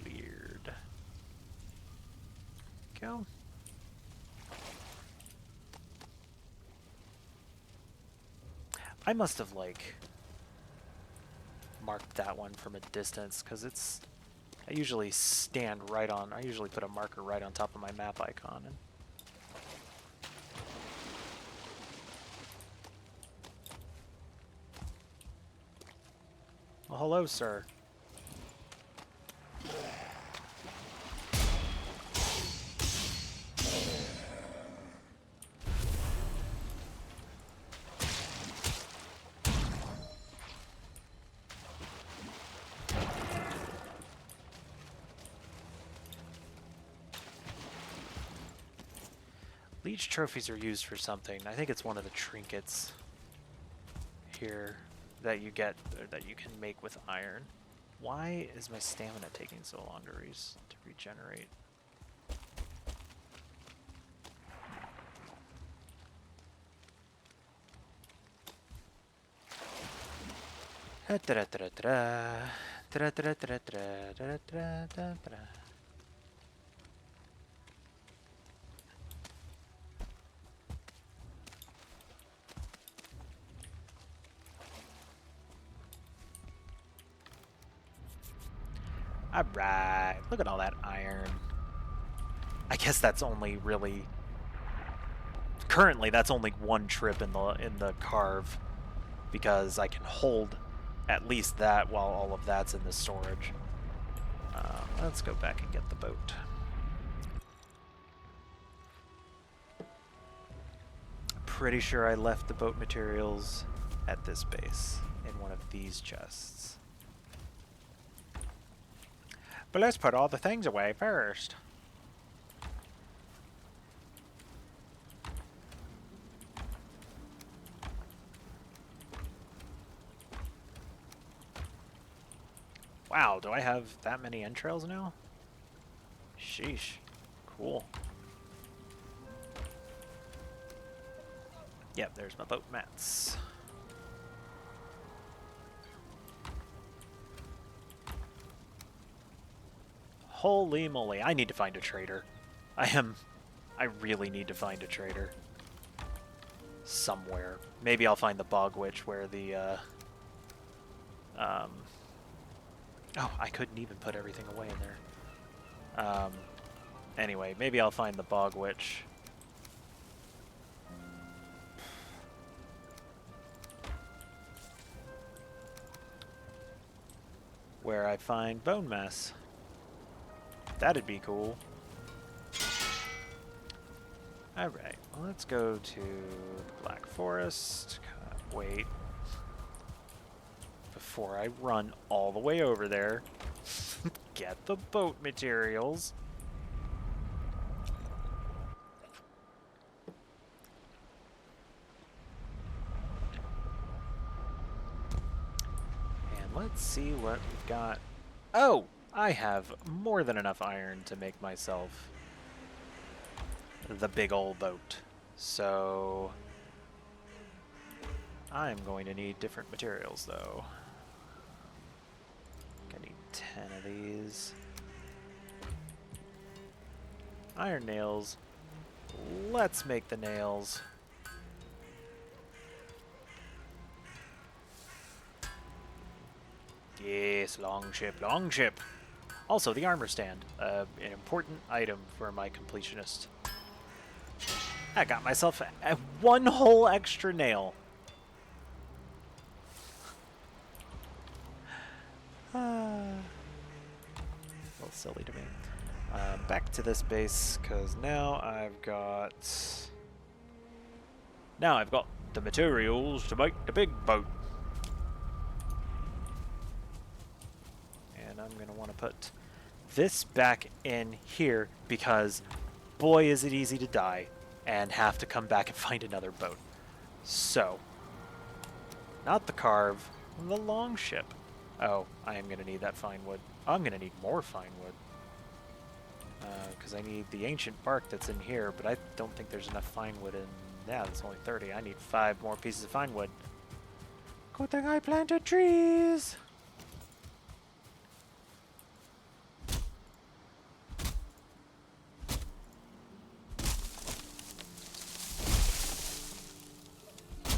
cleared. Go. I must have, like, marked that one from a distance, because it's... I usually stand right on... I usually put a marker right on top of my map icon. And well, hello, sir. Leech trophies are used for something. I think it's one of the trinkets here that you get, or that you can make with iron. Why is my stamina taking so long to regenerate? Alright, look at all that iron. I guess that's only really... Currently, that's only one trip in the carve, because I can hold at least that while all of that's in the storage. Let's go back and get the boat. Pretty sure I left the boat materials at this base, in one of these chests. But let's put all the things away first. Wow, do I have that many entrails now? Sheesh. Cool. Yep, there's my boat mats. Holy moly, I need to find a trader. I really need to find a trader. Somewhere. Maybe I'll find the Bog Witch where the, oh, I couldn't even put everything away in there. Anyway, maybe I'll find the Bog Witch. Where I find bone mass. That'd be cool. Alright, well, let's go to Black Forest. Wait. Before I run all the way over there. Get the boat materials. And let's see what we've got. Oh! I have more than enough iron to make myself the big old boat. So I'm going to need different materials, though. I need 10 of these. Iron nails. Let's make the nails. Yes, long ship, long ship. Also, the armor stand, an important item for my completionist. I got myself one whole extra nail. A little silly to me. Back to this base, because now I've got the materials to make the big boat. And I'm going to want to put this back in here because boy is it easy to die and have to come back and find another boat. So, not the carve, the long ship. Oh, I am going to need that fine wood. Oh, I'm going to need more fine wood. Because I need the ancient bark that's in here, but I don't think there's enough fine wood in... Yeah, that's only 30. I need 5 more pieces of fine wood. Good thing I planted trees!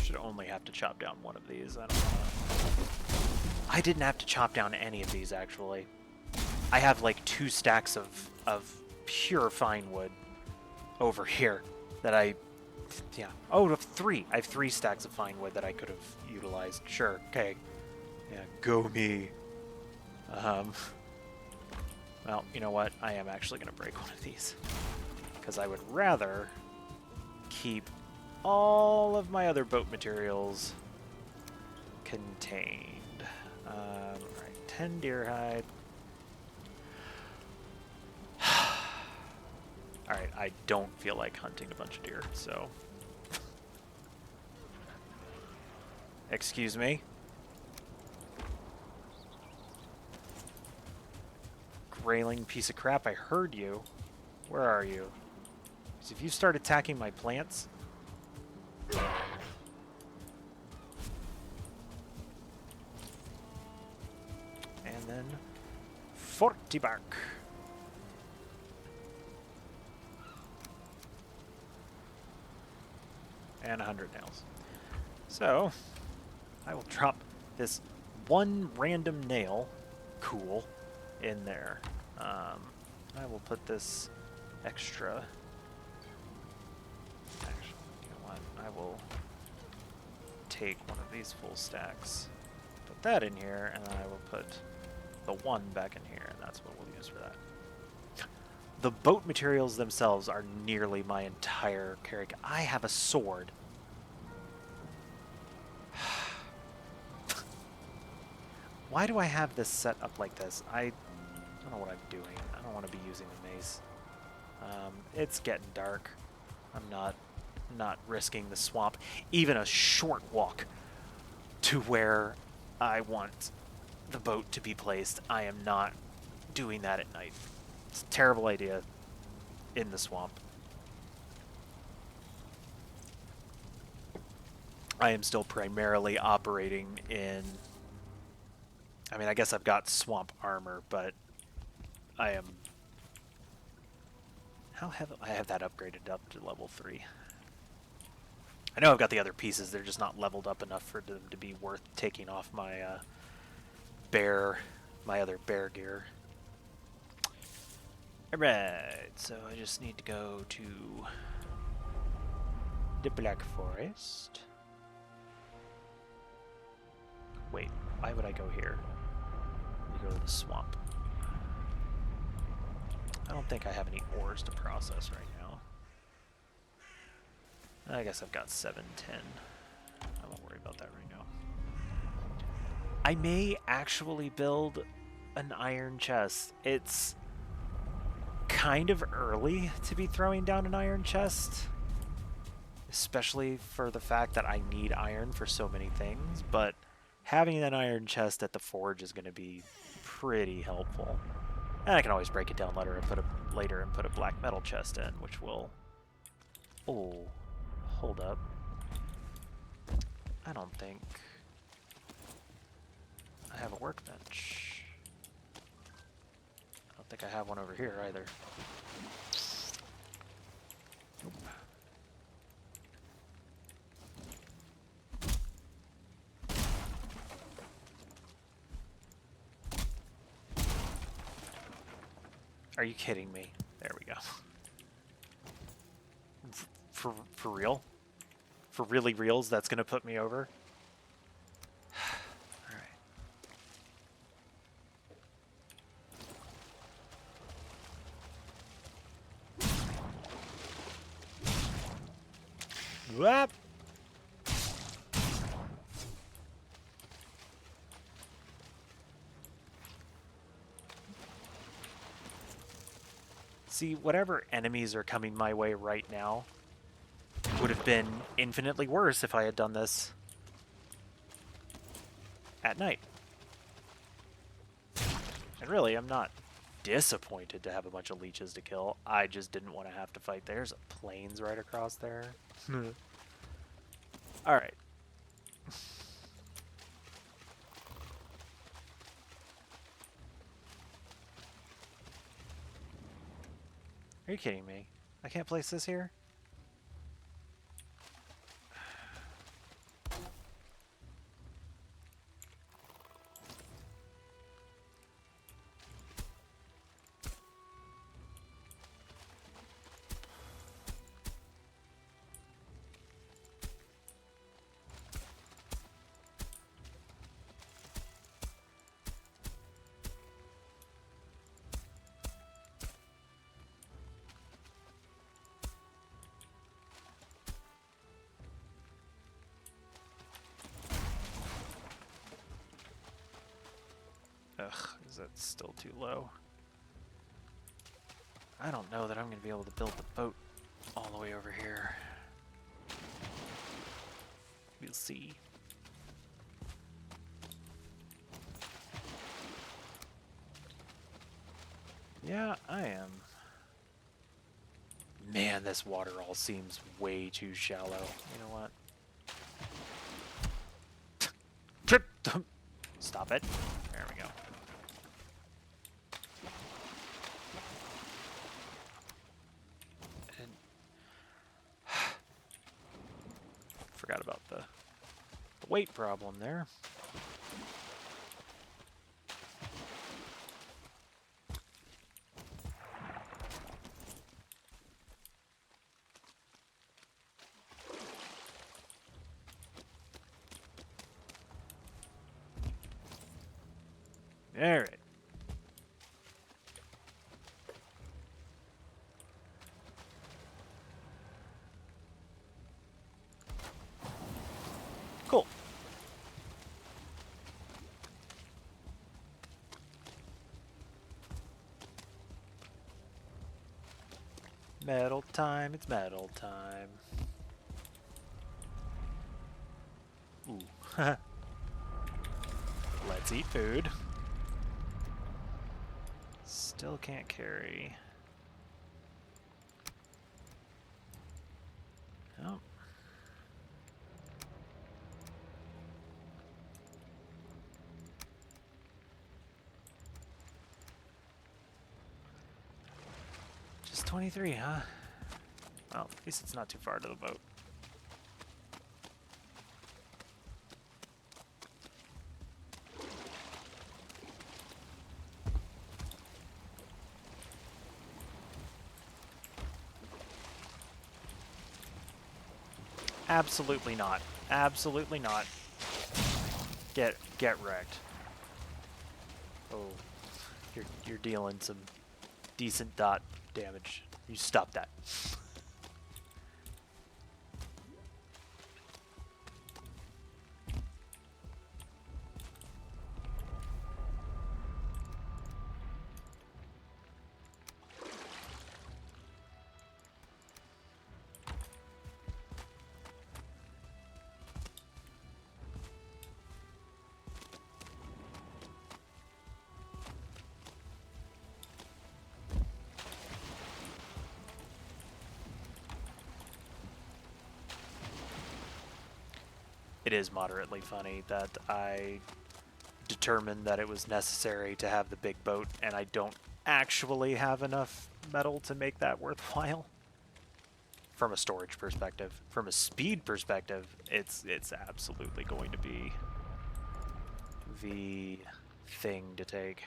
Should only have to chop down one of these. I don't know. I didn't have to chop down any of these, actually. I have like 2 stacks of pure fine wood over here that yeah. Oh, 3. I have 3 stacks of fine wood that I could have utilized. Sure, okay. Yeah, go me. Well, you know what? I am actually going to break one of these. Because I would rather keep all of my other boat materials contained. Alright, 10 deer hide. Alright, I don't feel like hunting a bunch of deer, so... Excuse me? Grayling piece of crap, I heard you. Where are you? Because if you start attacking my plants... And then... 40 bark. And 100 nails. So, I will drop this one random nail, cool, in there. I will put this extra... Actually, you know what? I will take one of these full stacks, put that in here, and I will put the one back in here, and that's what we'll use for that. The boat materials themselves are nearly my entire character. I have a sword. Why do I have this set up like this? I don't know what I'm doing. I don't want to be using the mace. It's getting dark. I'm not risking the swamp. Even a short walk to where I want the boat to be placed. I am not doing that at night. It's a terrible idea in the swamp. I am still primarily operating in... I mean, I guess I've got swamp armor, but I am... How have I have that upgraded up to level 3? I know I've got the other pieces, they're just not leveled up enough for them to be worth taking off my my other bear gear. Alright, so I just need to go to the Black Forest. Wait, why would I go here? Let me go to the swamp. I don't think I have any ores to process right now. I guess I've got 710. I won't worry about that right now. I may actually build an iron chest. It's kind of early to be throwing down an iron chest, especially for the fact that I need iron for so many things, but having an iron chest at the forge is going to be pretty helpful. And I can always break it down later and put a black metal chest in, which will... Oh, hold up. I don't think I have a workbench. I don't think I have one over here either. Nope. Are you kidding me? There we go. For real? For really reals, that's gonna put me over? Alright. Whoop! See, whatever enemies are coming my way right now would have been infinitely worse if I had done this at night. And really, I'm not disappointed to have a bunch of leeches to kill. I just didn't want to have to fight. There's planes right across there. Alright. Are you kidding me? I can't place this here? Ugh, is that still too low? I don't know that I'm going to be able to build the boat all the way over here. We'll see. Yeah, I am. Man, this water all seems way too shallow. You know what? Trip! Stop it. There we go. And forgot about the weight problem there. All right. Cool. Metal time, it's metal time. Ooh. Let's eat food. Still can't carry. Oh. Just 23, huh? Well, at least it's not too far to the boat. Absolutely not. Absolutely not. Get wrecked. Oh, you're dealing some decent dot damage. You stop that. it is moderately funny that I determined that it was necessary to have the big boat, and I don't actually have enough metal to make that worthwhile. From a storage perspective. From a speed perspective, it's absolutely going to be the thing to take.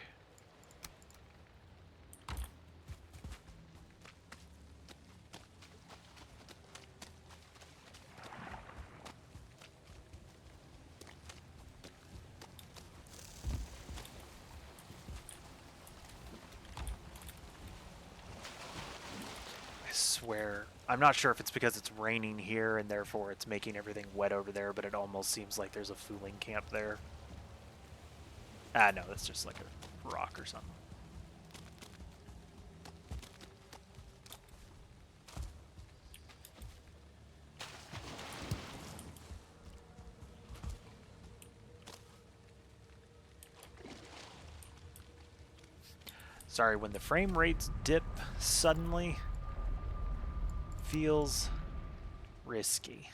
I swear, I'm not sure if it's because it's raining here and therefore it's making everything wet over there, but it almost seems like there's a fooling camp there. Ah, no, that's just like a rock or something. Sorry, when the frame rates dip suddenly, feels risky.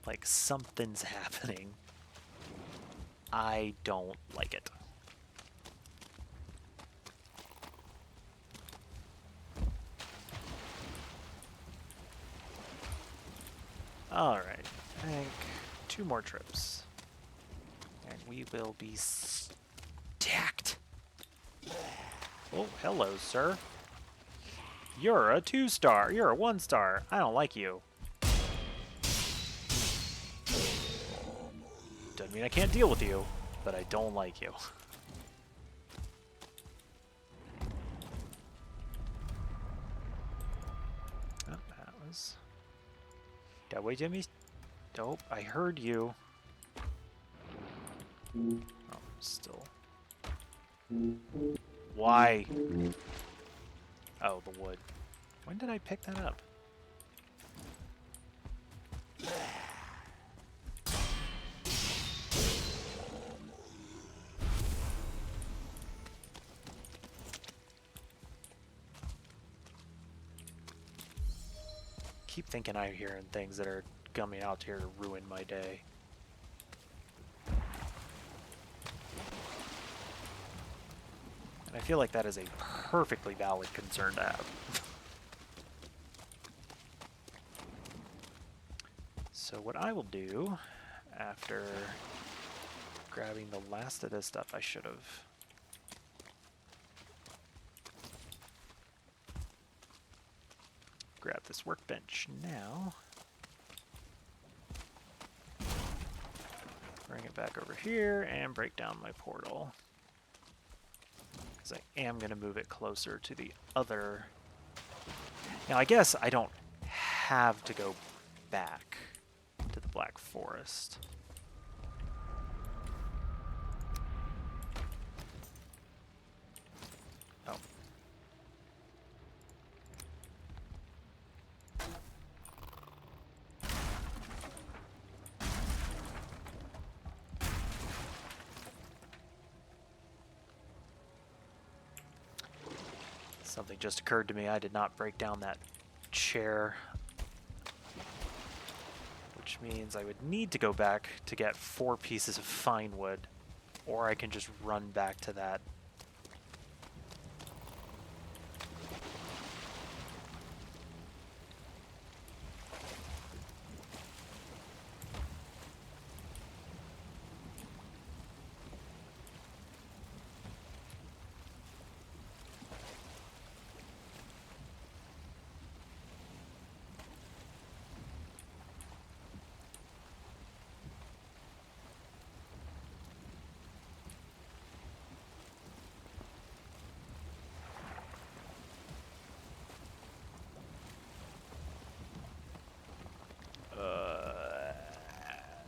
Like something's happening. I don't like it. Alright, I think 2 more trips. And we will be stacked. Oh, hello, sir. You're a 2-star. You're a 1-star. I don't like you. Doesn't mean I can't deal with you, but I don't like you. Oh, that was... That way, Jimmy. Dope. I heard you. Oh, still. Why? Oh, the wood. When did I pick that up? Keep thinking I'm hearing things that are coming out here to ruin my day. And I feel like that is a perfectly valid concern to have. So what I will do, after grabbing the last of this stuff, I should have... Grab this workbench now. Bring it back over here and break down my portal. Because I am going to move it closer to the other... Now I guess I don't have to go back to the Black Forest. Oh. Something just occurred to me. I did not break down that chair, which means I would need to go back to get 4 pieces of fine wood, or I can just run back to that.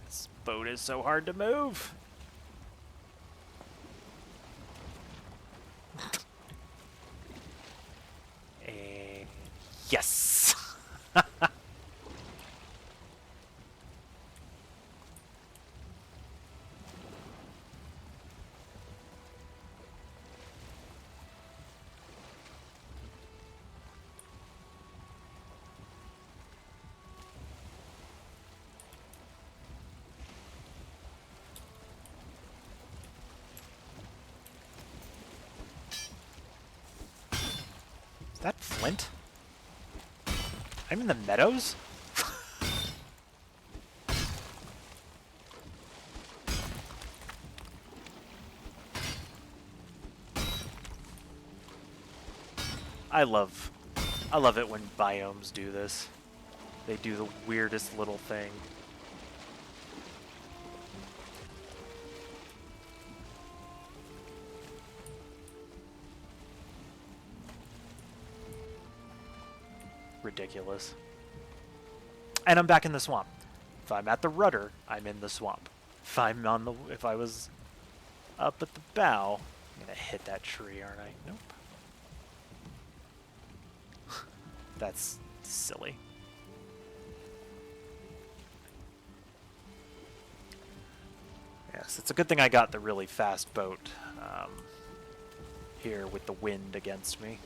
This boat is so hard to move. And yes. that flint? I'm in the meadows? I love it when biomes do this. They do the weirdest little thing. Ridiculous. And I'm back in the swamp. If I'm at the rudder, I'm in the swamp. If I was up at the bow, I'm gonna hit that tree, aren't I? Nope. That's silly. Yes, it's a good thing I got the really fast boat here with the wind against me.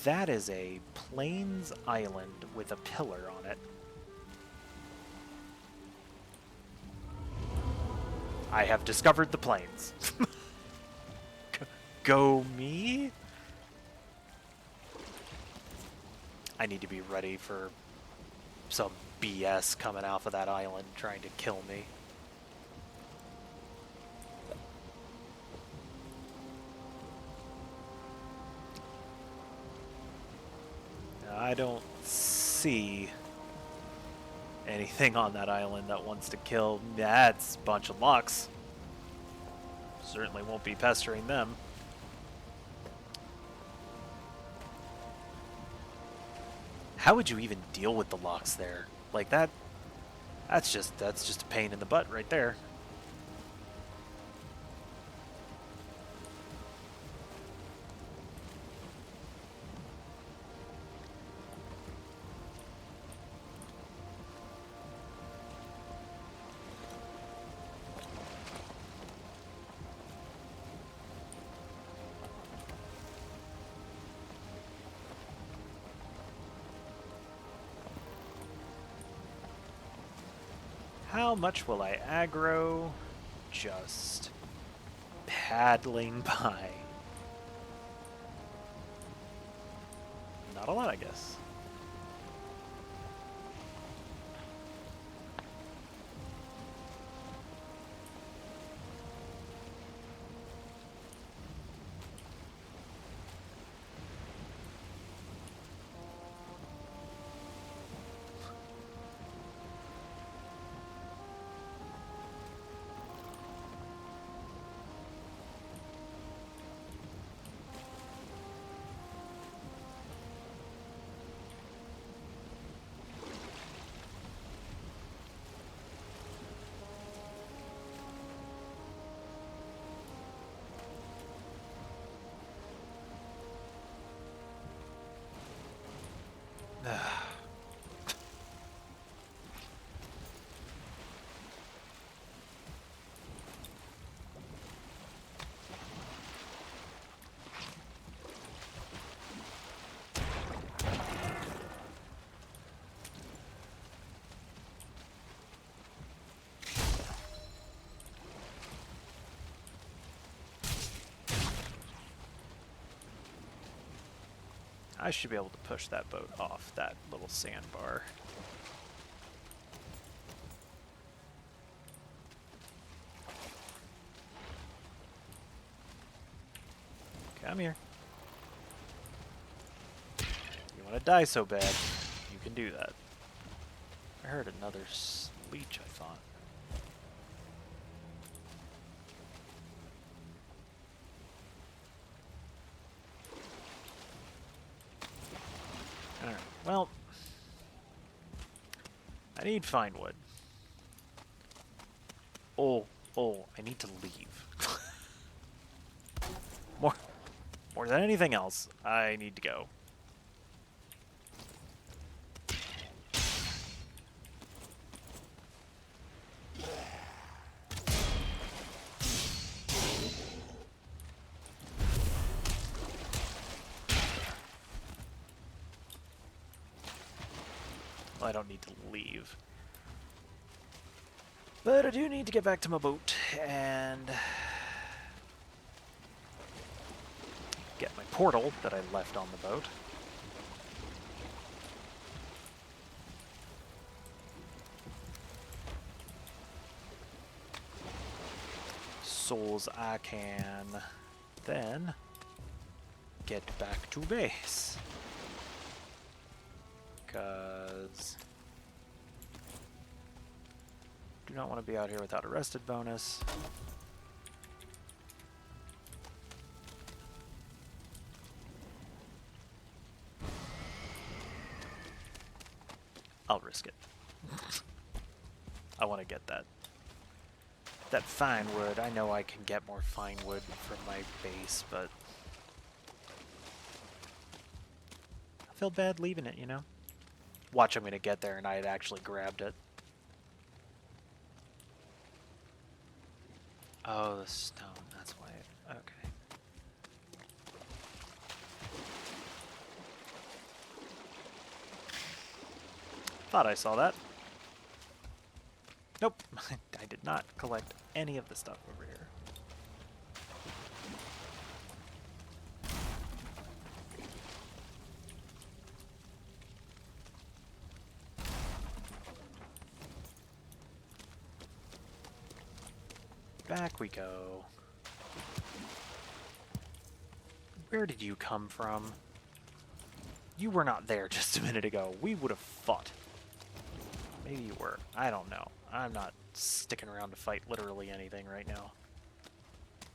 That is a plains island with a pillar on it. I have discovered the plains. Go me? I need to be ready for some BS coming off of that island trying to kill me. I don't see anything on that island that wants to kill. That's a bunch of Lux. Certainly won't be pestering them. How would you even deal with the Lux there? Like that's just a pain in the butt right there. How much will I aggro? Just paddling by. Not a lot, I guess. I should be able to push that boat off that little sandbar. Come here. You want to die so bad, you can do that. I heard another leech, I thought. Alright, well, I need fine wood. Oh, I need to leave. More than anything else, I need to go. Well, I don't need to leave. But I do need to get back to my boat and get my portal that I left on the boat. Souls I can then get back to base. Because do not want to be out here without a rested bonus. I'll risk it. I want to get that fine wood. I know I can get more fine wood from my base, but I feel bad leaving it, you know? Watch, I'm going to get there and I had actually grabbed it. Oh, the stone. That's why. Okay. Thought I saw that. Nope. I did not collect any of the stuff over here. Back we go. Where did you come from? You were not there just a minute ago. We would have fought. Maybe you were. I don't know. I'm not sticking around to fight literally anything right now.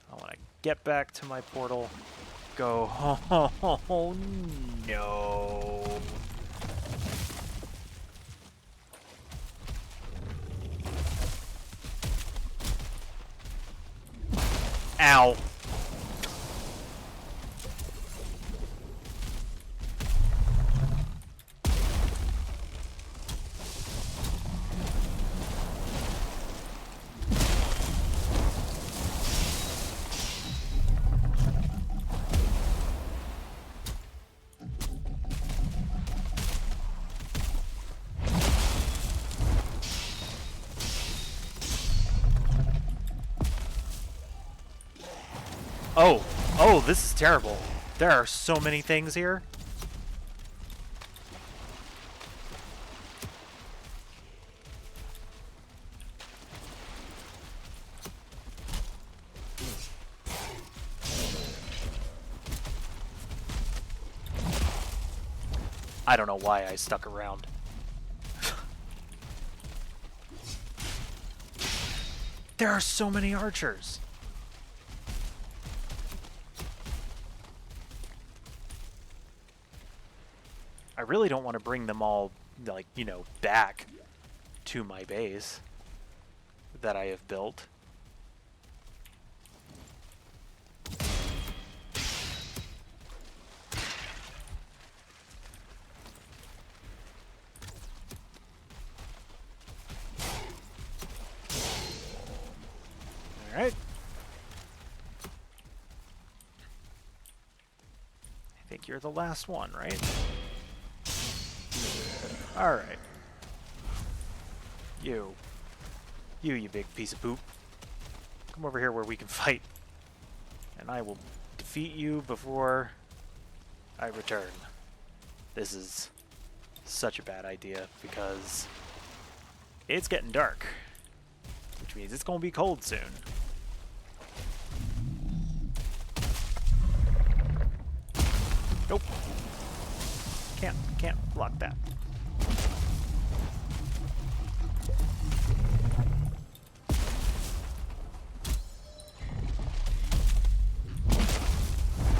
I want to get back to my portal. Go. Oh, no. Ow. Oh, this is terrible. There are so many things here. I don't know why I stuck around. There are so many archers. I really don't want to bring them all, like, you know, back to my base that I have built. All right. I think you're the last one, right? Alright. You big piece of poop. Come over here where we can fight. And I will defeat you before I return. This is such a bad idea because it's getting dark. Which means it's gonna be cold soon. Nope. Can't block that.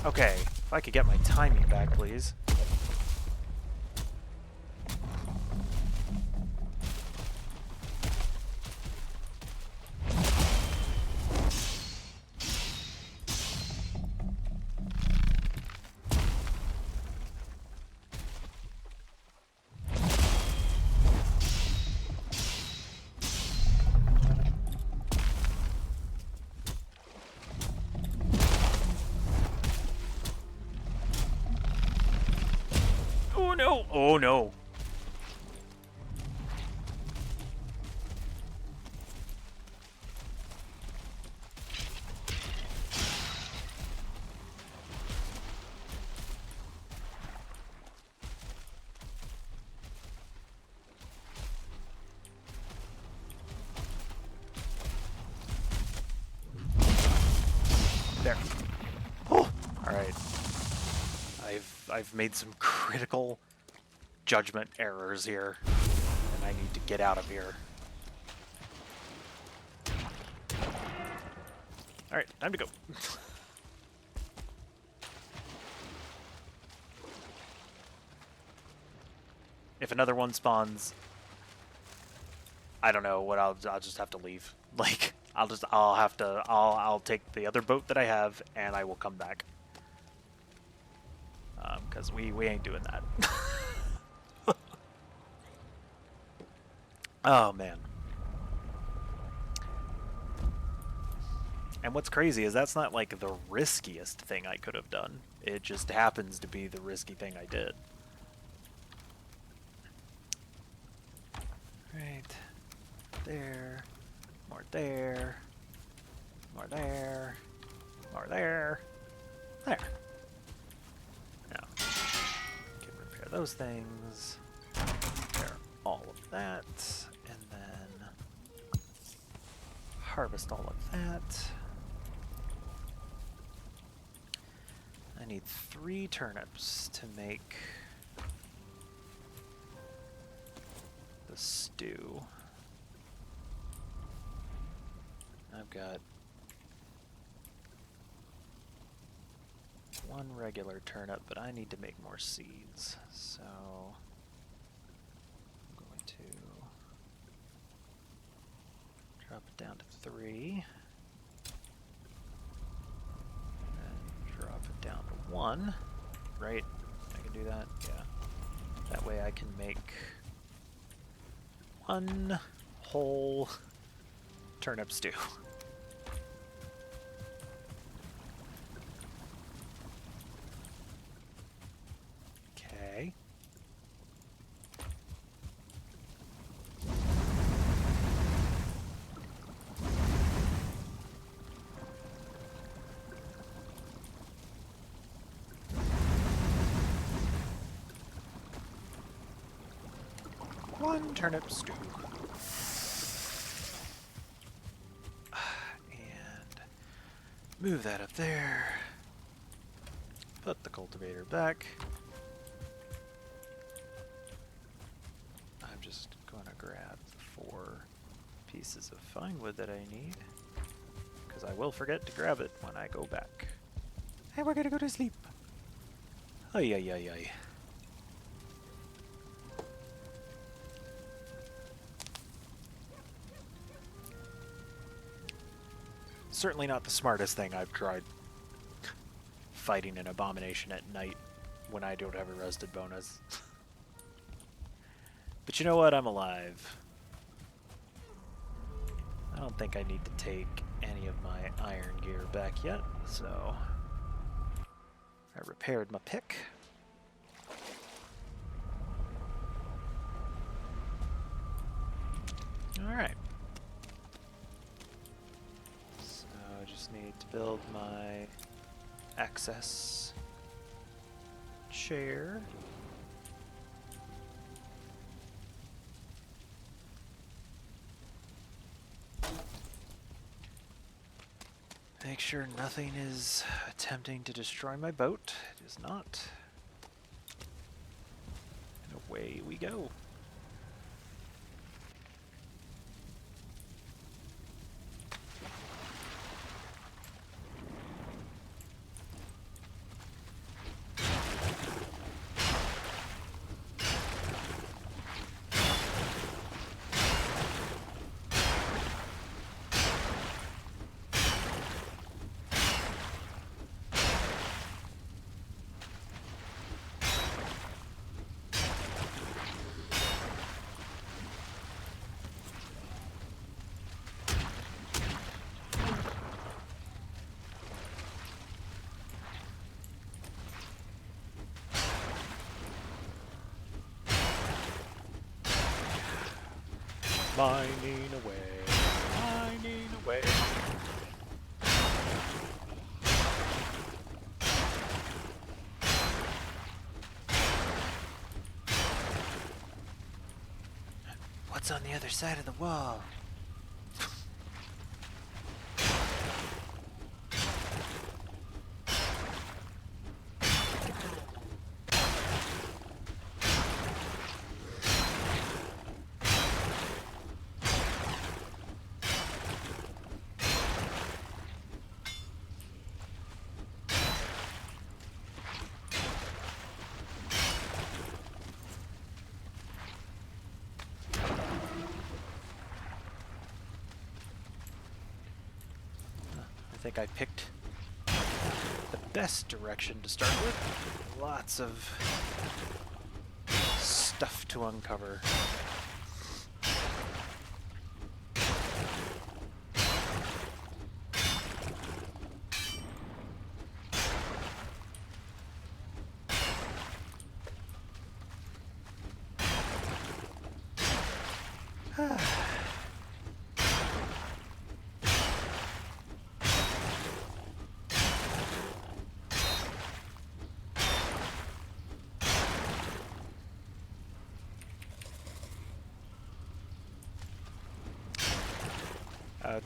Okay, if I could get my timing back, please. Oh no! There. Oh, all right. I've made some critical judgment errors here, and I need to get out of here. All right, time to go. If another one spawns, I don't know what I'll just have to leave. Like I'll take the other boat that I have and I will come back. Cuz we ain't doing that. Oh man. And what's crazy is that's not like the riskiest thing I could have done. It just happens to be the risky thing I did. Right. There. More there. More there. More there. There. Now, can repair those things. Repair all of that. And then harvest all of that. I need 3 turnips to make the stew. I've got 1 regular turnip, but I need to make more seeds, so I'm going to drop it down to 3, and drop it down to 1, right? I can do that, yeah. That way I can make 1 whole turnip stew. Okay. One turnip stew. And move that up there. Put the cultivator back. I'm just going to grab the 4 pieces of fine wood that I need, because I will forget to grab it when I go back. And we're going to go to sleep. Ay, ay, ay, ay. Certainly not the smartest thing I've tried. Fighting an abomination at night when I don't have a rested bonus. But you know what? I'm alive. I don't think I need to take any of my iron gear back yet, so I repaired my pick. Alright. So I just need to build my access chair. Make sure nothing is attempting to destroy my boat. It is not. And away we go. Mining away, mining away. What's on the other side of the wall? think I picked the best direction to start with. Lots of stuff to uncover.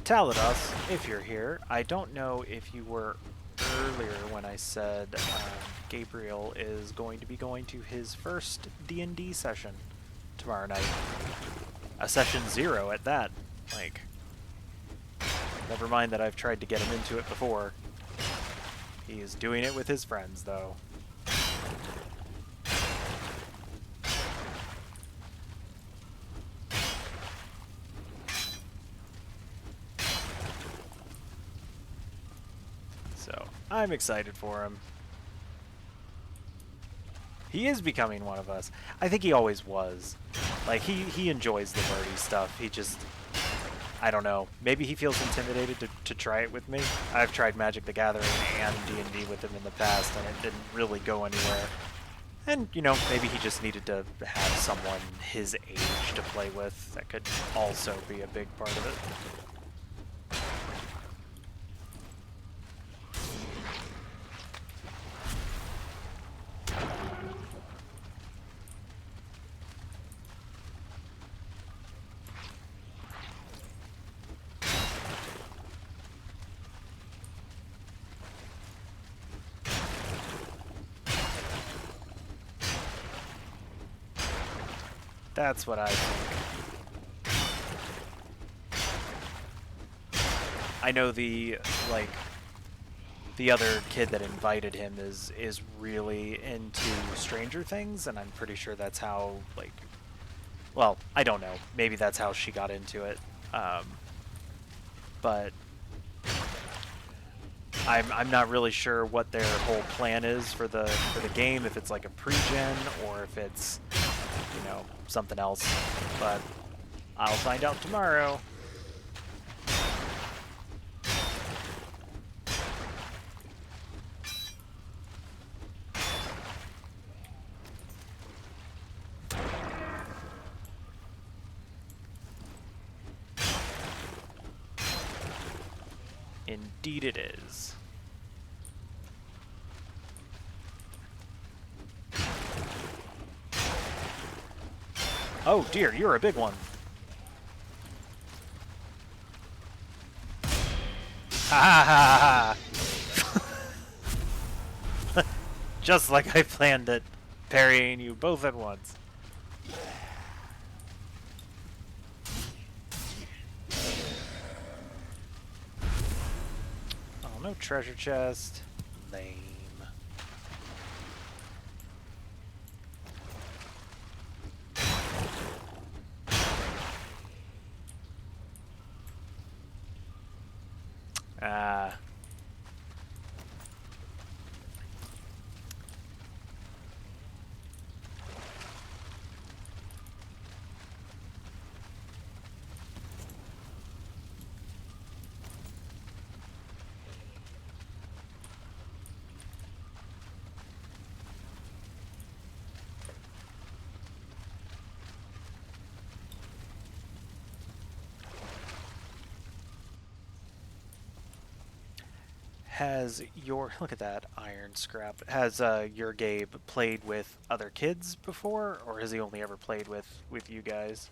Talados, if you're here, I don't know if you were earlier when I said Gabriel is going to be going to his first D&D session tomorrow night. A session 0 at that. Like, never mind that I've tried to get him into it before. He is doing it with his friends, though. So, I'm excited for him. He is becoming one of us. I think he always was. Like, he enjoys the nerdy stuff. He just... I don't know. Maybe he feels intimidated to try it with me. I've tried Magic the Gathering and D&D with him in the past, and it didn't really go anywhere. And, you know, maybe he just needed to have someone his age to play with. That could also be a big part of it. That's what I think. I know the other kid that invited him is really into Stranger Things, and I'm pretty sure that's how, like, well, I don't know. Maybe that's how she got into it. But I'm not really sure what their whole plan is for the game, if it's like a pre-gen or if it's, you know, something else, but I'll find out tomorrow. Indeed it is. Oh dear, you're a big one. Ha ha ha ha! Just like I planned it, parrying you both at once. Oh, no treasure chest. Lame. Has your, look at that iron scrap, has your Gabe played with other kids before, or has he only ever played with you guys?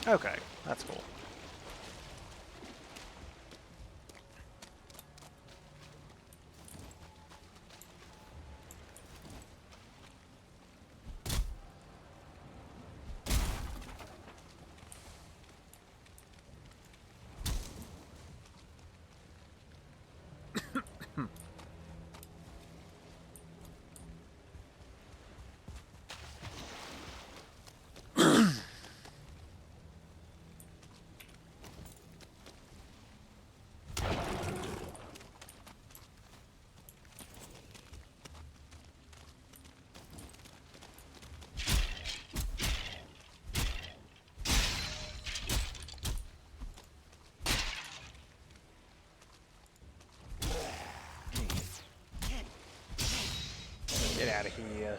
Okay, that's cool. Get out of here.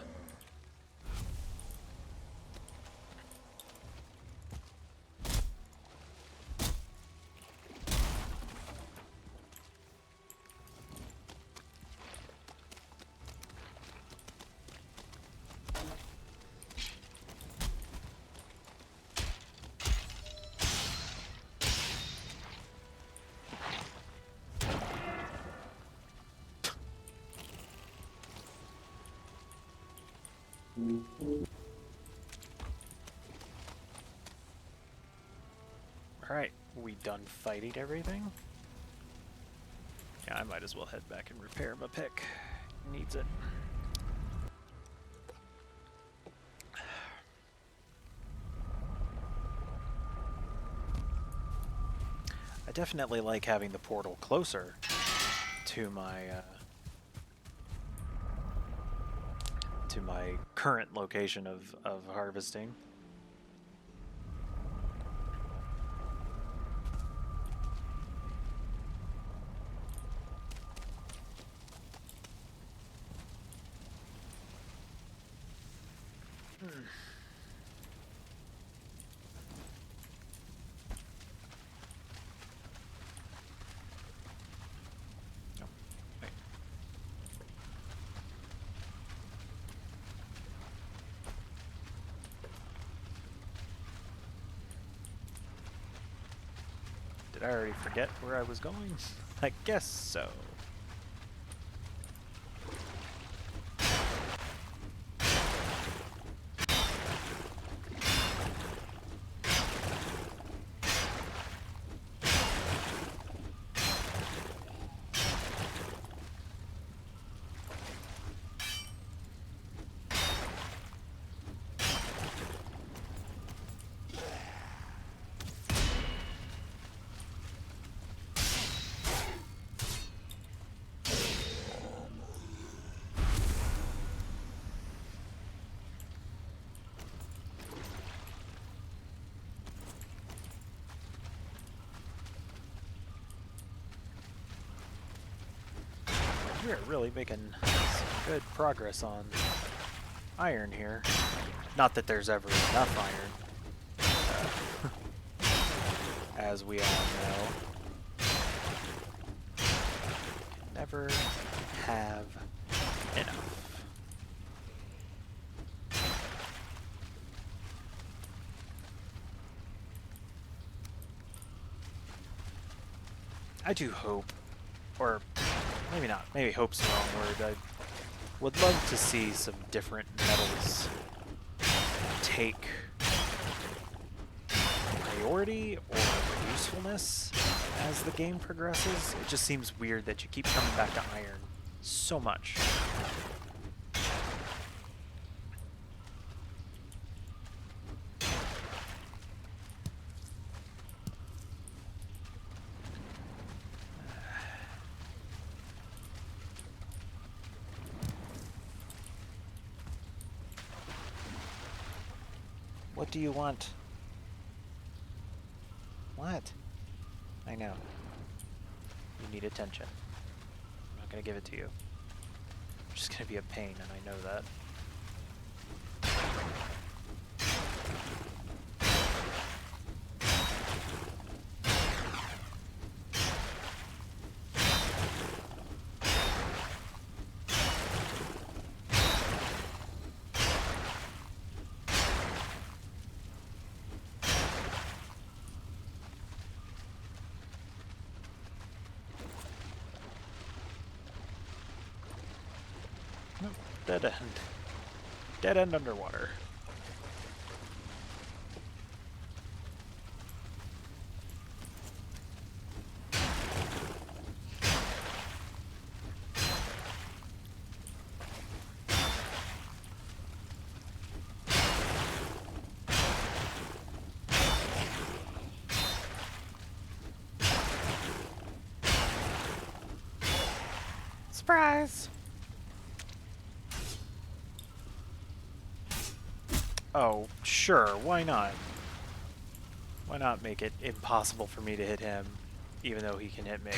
Alright, we done fighting everything? Yeah, I might as well head back and repair my pick. Needs it. I definitely like having the portal closer to my current location of harvesting. Did I already forget where I was going? I guess so. We're really making some good progress on iron here. Not that there's ever enough iron, as we all know. Never have enough. I do hope, or maybe not, maybe hope's the wrong word. I would love to see some different metals take priority or usefulness as the game progresses. It just seems weird that you keep coming back to iron so much. What do you want? What? I know. You need attention. I'm not gonna give it to you. I'm just gonna be a pain, and I know that. Nope, dead end. Dead end underwater. Surprise! Oh, sure, why not? Why not make it impossible for me to hit him, even though he can hit me?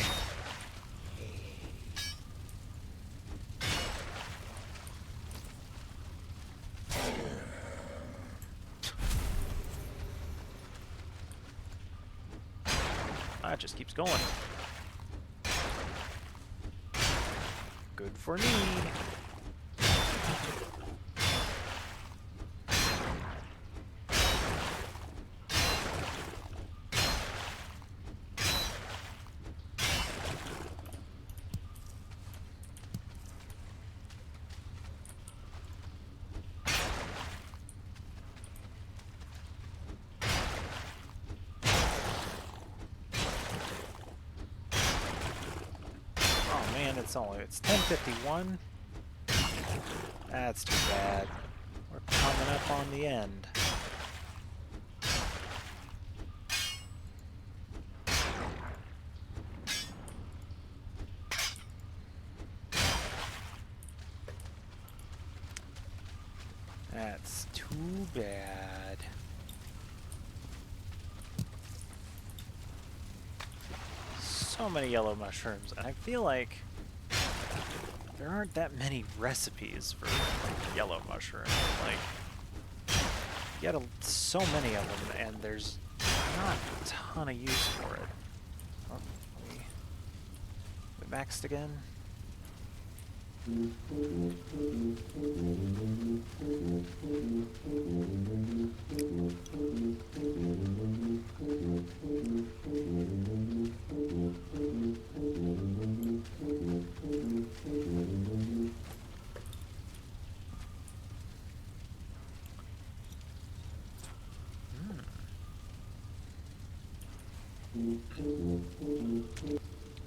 that just keeps going. Good for me. It's 10:51. That's too bad. We're coming up on the end. That's too bad. So many yellow mushrooms, and I feel like there aren't that many recipes for yellow mushroom. Like, you get so many of them, and there's not a ton of use for it. Oh, we maxed again.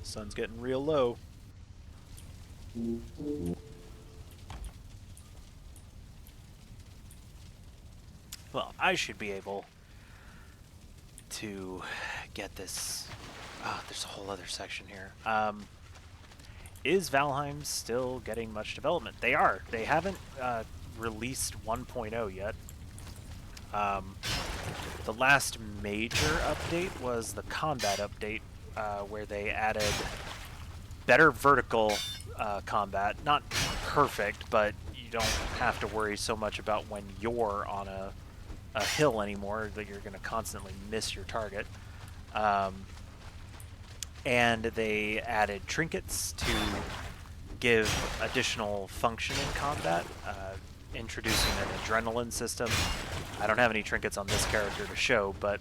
Sun's getting real low. Well, I should be able to get this. Oh, there's a whole other section here. Is Valheim still getting much development? They are. They haven't released 1.0 yet. The last major update was the combat update, where they added better vertical combat. Not perfect, but you don't have to worry so much about when you're on a hill anymore that you're going to constantly miss your target. And they added trinkets to give additional function in combat, introducing an adrenaline system. I don't have any trinkets on this character to show, but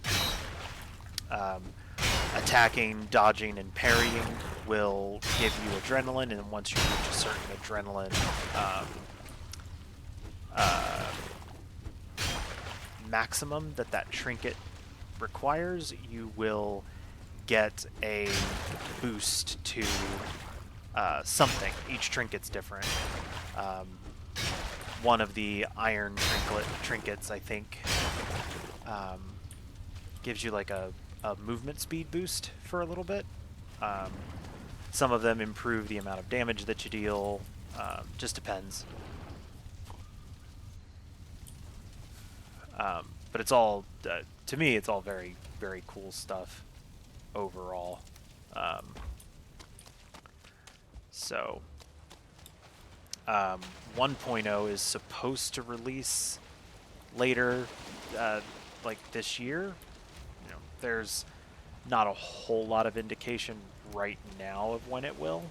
attacking, dodging, and parrying will give you adrenaline, and once you reach a certain adrenaline maximum that trinket requires, you will get a boost to something. Each trinket's different. One of the iron trinkets, I think, gives you like a movement speed boost for a little bit. Some of them improve the amount of damage that you deal. Just depends. But it's all, to me, it's all very, very cool stuff overall. So 1.0 is supposed to release later, like this year. You know, there's not a whole lot of indication right now of when it will,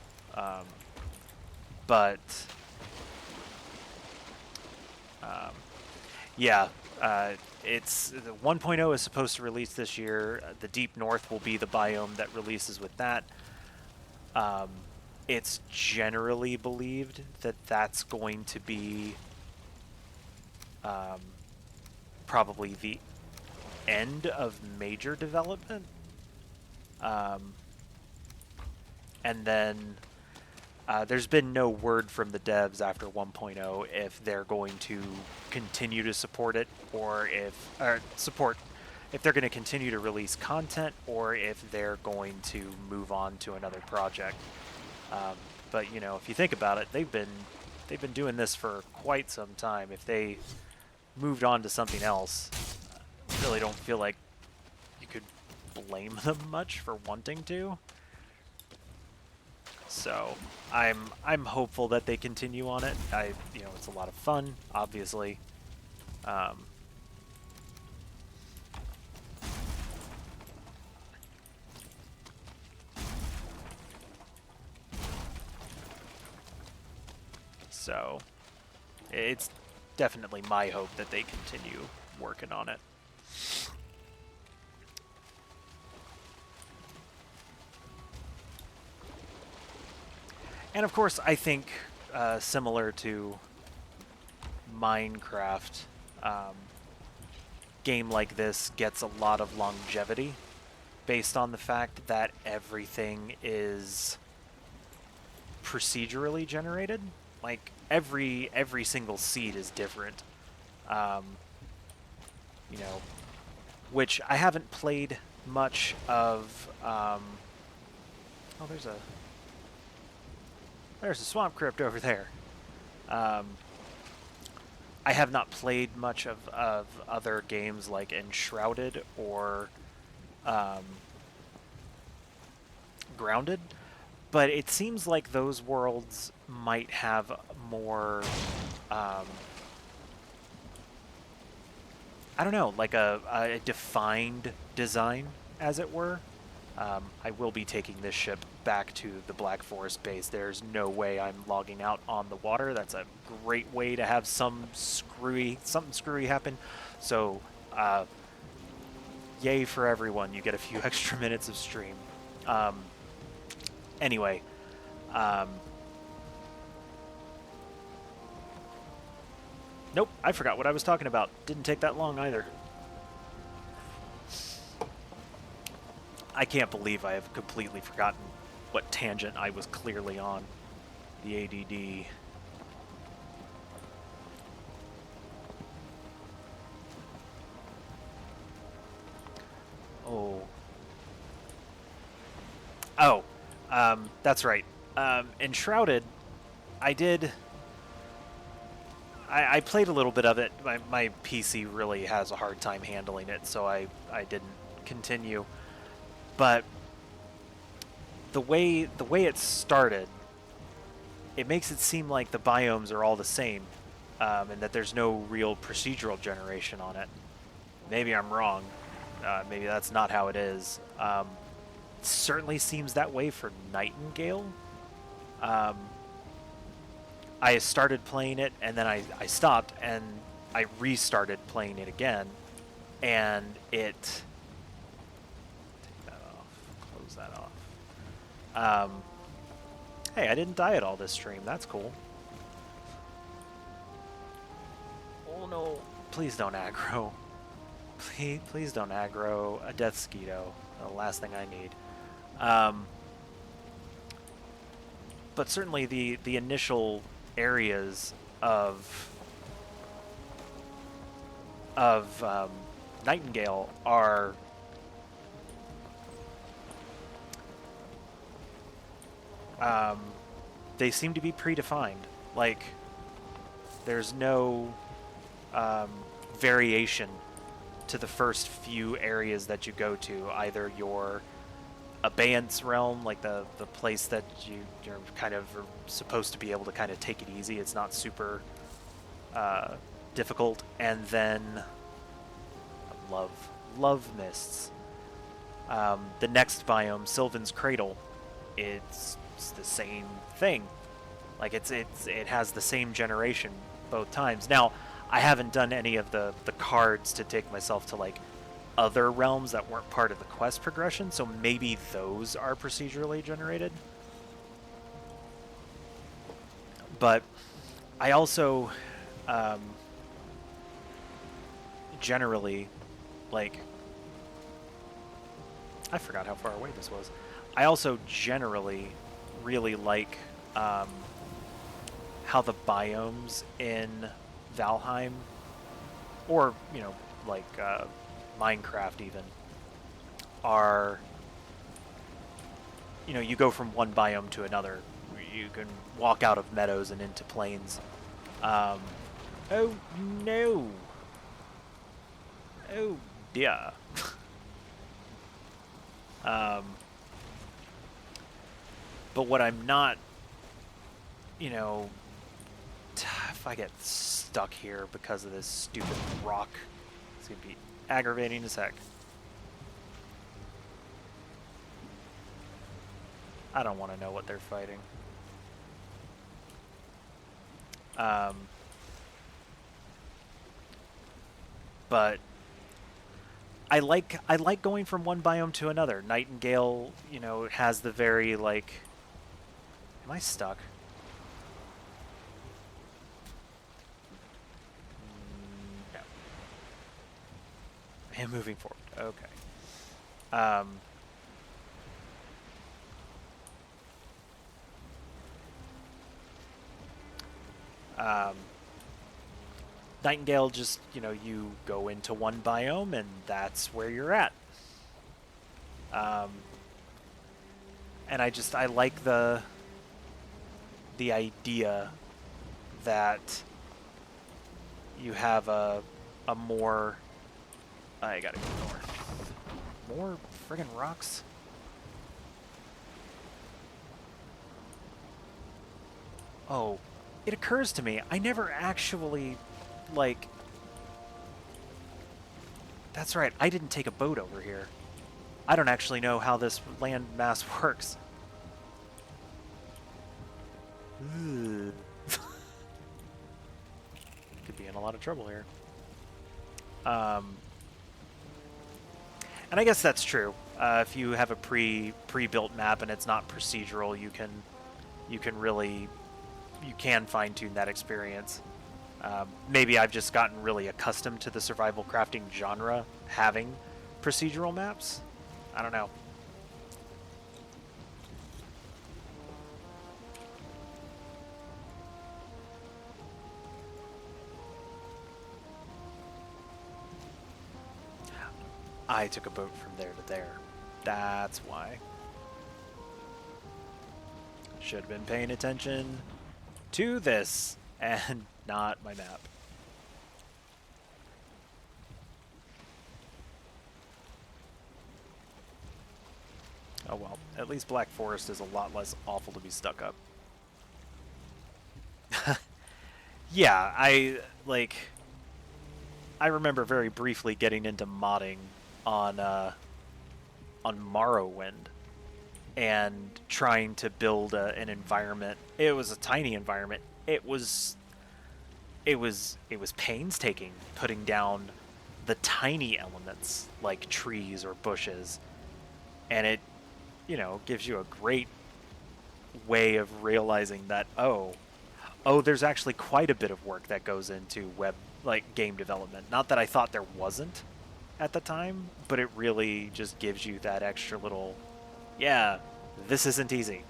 but yeah, it's the 1.0 is supposed to release this year. The Deep North will be the biome that releases with that. It's generally believed that that's going to be probably the end of major development. And then there's been no word from the devs after 1.0 if they're going to continue to support it, or if they're going to continue to release content, or if they're going to move on to another project. But you know, if you think about it, they've been doing this for quite some time. If they moved on to something else, I really don't feel like you could blame them much for wanting to. So I'm hopeful that they continue on it. You know, it's a lot of fun, obviously. So it's definitely my hope that they continue working on it. And of course, I think similar to Minecraft, game like this gets a lot of longevity based on the fact that everything is procedurally generated. Like every single seed is different. Um, you know, which I haven't played much of. Oh, there's a swamp crypt over there. Um, I have not played much of other games like Enshrouded or um, Grounded, but it seems like those worlds might have more, I don't know, like a defined design, as it were. I will be taking this ship back to the Black Forest base. There's no way I'm logging out on the water. That's a great way to have something screwy happen. So, yay for everyone. You get a few extra minutes of stream. Anyway, nope, I forgot what I was talking about. Didn't take that long either. I can't believe I have completely forgotten what tangent I was clearly on. The ADD. Oh. Oh, that's right. Enshrouded, I did... I played a little bit of it. My PC really has a hard time handling it, so I didn't continue. But the way it started, it makes it seem like the biomes are all the same, and that there's no real procedural generation on it. Maybe I'm wrong. Maybe that's not how it is. It certainly seems that way for Nightingale. I started playing it, and then I stopped, and I restarted playing it again, and it... Take that off. Close that off. Hey, I didn't die at all this stream. That's cool. Oh no. Please don't aggro. Please don't aggro a death skeeto. The last thing I need. But certainly the initial areas of Nightingale are they seem to be predefined. Like there's no variation to the first few areas that you go to. Either your abeyance realm, like the place that you're kind of supposed to be able to kind of take it easy. It's not super difficult. And then love mists. The next biome, Sylvan's Cradle, it's the same thing. Like it has the same generation both times. Now, I haven't done any of the cards to take myself to like other realms that weren't part of the quest progression, so maybe those are procedurally generated. But I also generally, like, I forgot how far away this was. I also generally really like how the biomes in Valheim, or, you know, like Minecraft even, are, you know, you go from one biome to another. You can walk out of meadows and into plains. Oh no! Oh dear. But what I'm not, you know, if I get stuck here because of this stupid rock, it's gonna be aggravating as heck. I don't want to know what they're fighting. Um, but I like going from one biome to another. Nightingale, has the very like. Am I stuck? No. I am moving forward. Okay. Um, um, Nightingale just, you go into one biome and that's where you're at. Um, and I like the idea that you have a more I gotta go north. More friggin' rocks. Oh, it occurs to me I never actually like. That's right. I didn't take a boat over here. I don't actually know how this land mass works. Ugh. Could be in a lot of trouble here. Um, and I guess that's true. If you have a pre-built map and it's not procedural, you can really fine tune that experience. Maybe I've just gotten really accustomed to the survival crafting genre having procedural maps. I don't know. I took a boat from there to there. That's why. Should have been paying attention to this and not my map. Oh well, at least Black Forest is a lot less awful to be stuck up. Yeah, I remember very briefly getting into modding on on Morrowind and trying to build an environment. It was a tiny environment. It was painstaking putting down the tiny elements like trees or bushes, and it gives you a great way of realizing that there's actually quite a bit of work that goes into web like game development. Not that I thought there wasn't at the time, but it really just gives you that extra little, yeah, this isn't easy.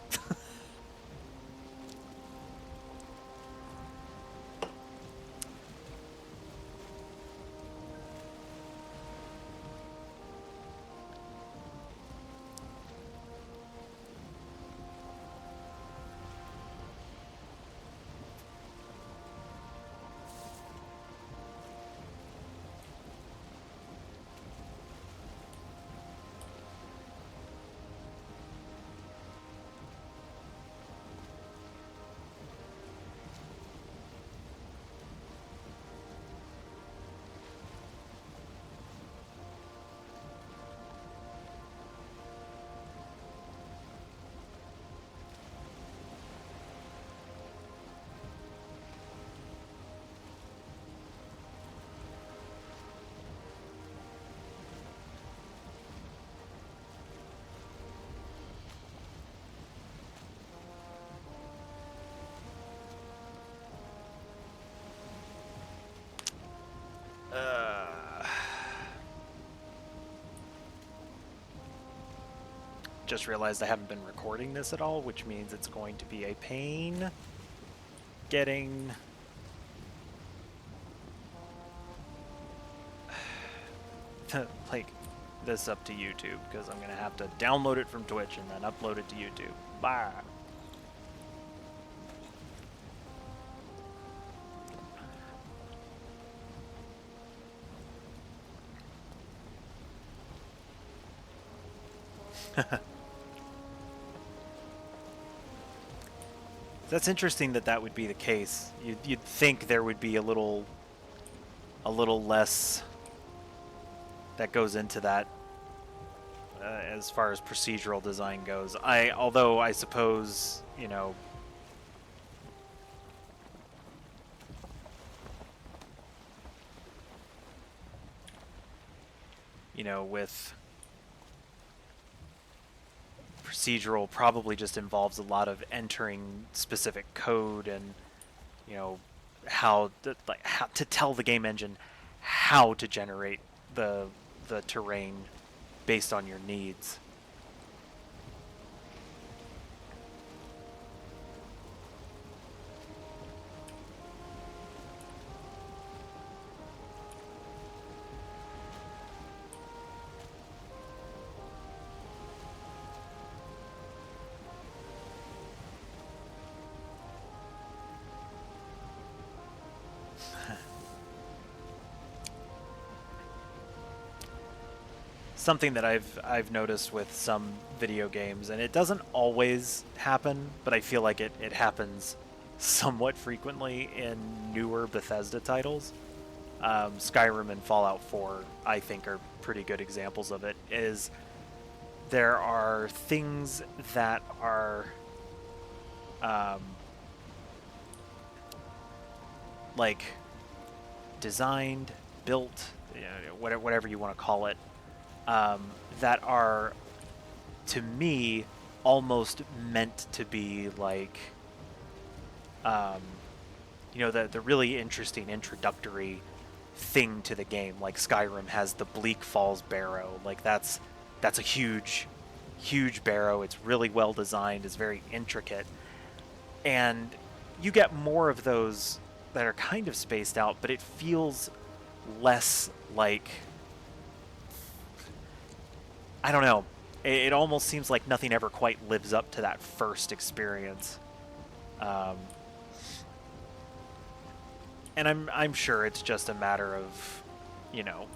uh, just realized I haven't been recording this at all, which means it's going to be a pain getting like this up to YouTube because I'm gonna have to download it from Twitch and then upload it to YouTube. Bye. That's interesting that that would be the case. You'd think there would be a little less that goes into that as far as procedural design goes. Although I suppose you know, with procedural probably just involves a lot of entering specific code and, you know, how to tell the game engine how to generate the the terrain based on your needs. Something that I've noticed with some video games, and it doesn't always happen, but I feel like it happens somewhat frequently in newer Bethesda titles. Skyrim and Fallout 4, I think, are pretty good examples of it. Is there are things that are um, like designed, built, you know, whatever you want to call it, that are, to me, almost meant to be like, um, you know, the really interesting introductory thing to the game. Like Skyrim has the Bleak Falls Barrow. Like that's a huge barrow. It's really well designed. It's very intricate, and you get more of those that are kind of spaced out, but it feels less like, I don't know. It almost seems like nothing ever quite lives up to that first experience. Um, and I'm sure it's just a matter of, you know,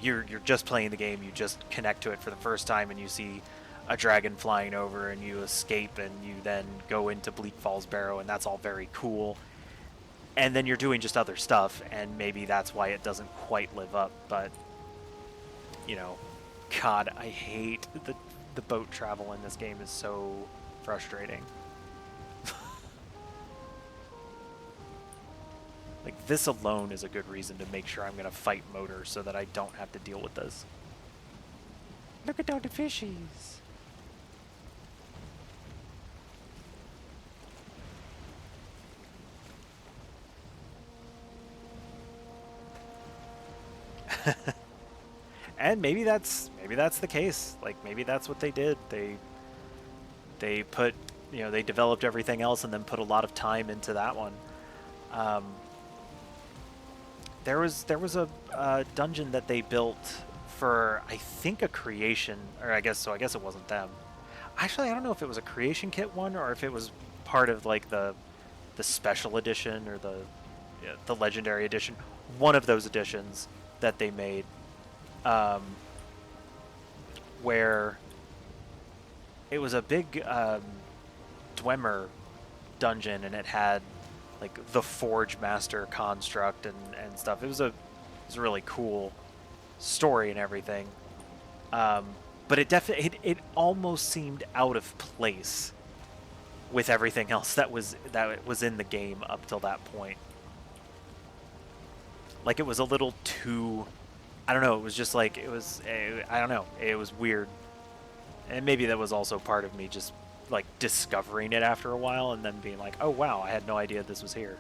you're just playing the game, you just connect to it for the first time, and you see a dragon flying over, and you escape, and you then go into Bleak Falls Barrow, and that's all very cool. And then you're doing just other stuff, and maybe that's why it doesn't quite live up. But, you know, God, I hate the boat travel in this game is so frustrating. Like, this alone is a good reason to make sure I'm going to fight Motor so that I don't have to deal with this. Look at all the fishies. And maybe that's the case. Like, maybe that's what they did. They put, you know, they developed everything else and then put a lot of time into that one. Um, there was a dungeon that they built for, I think, a creation, or I guess it wasn't them. Actually, I don't know if it was a creation kit one or if it was part of like the special edition or the legendary edition. One of those editions that they made, um, where it was a big Dwemer dungeon, and it had like the Forge Master construct and stuff. It was a really cool story and everything. Um, but it almost seemed out of place with everything else that was in the game up till that point. Like, it was a little too, I don't know, it was just like, it was, I don't know, it was weird. And maybe that was also part of me just like discovering it after a while and then being like, oh wow, I had no idea this was here.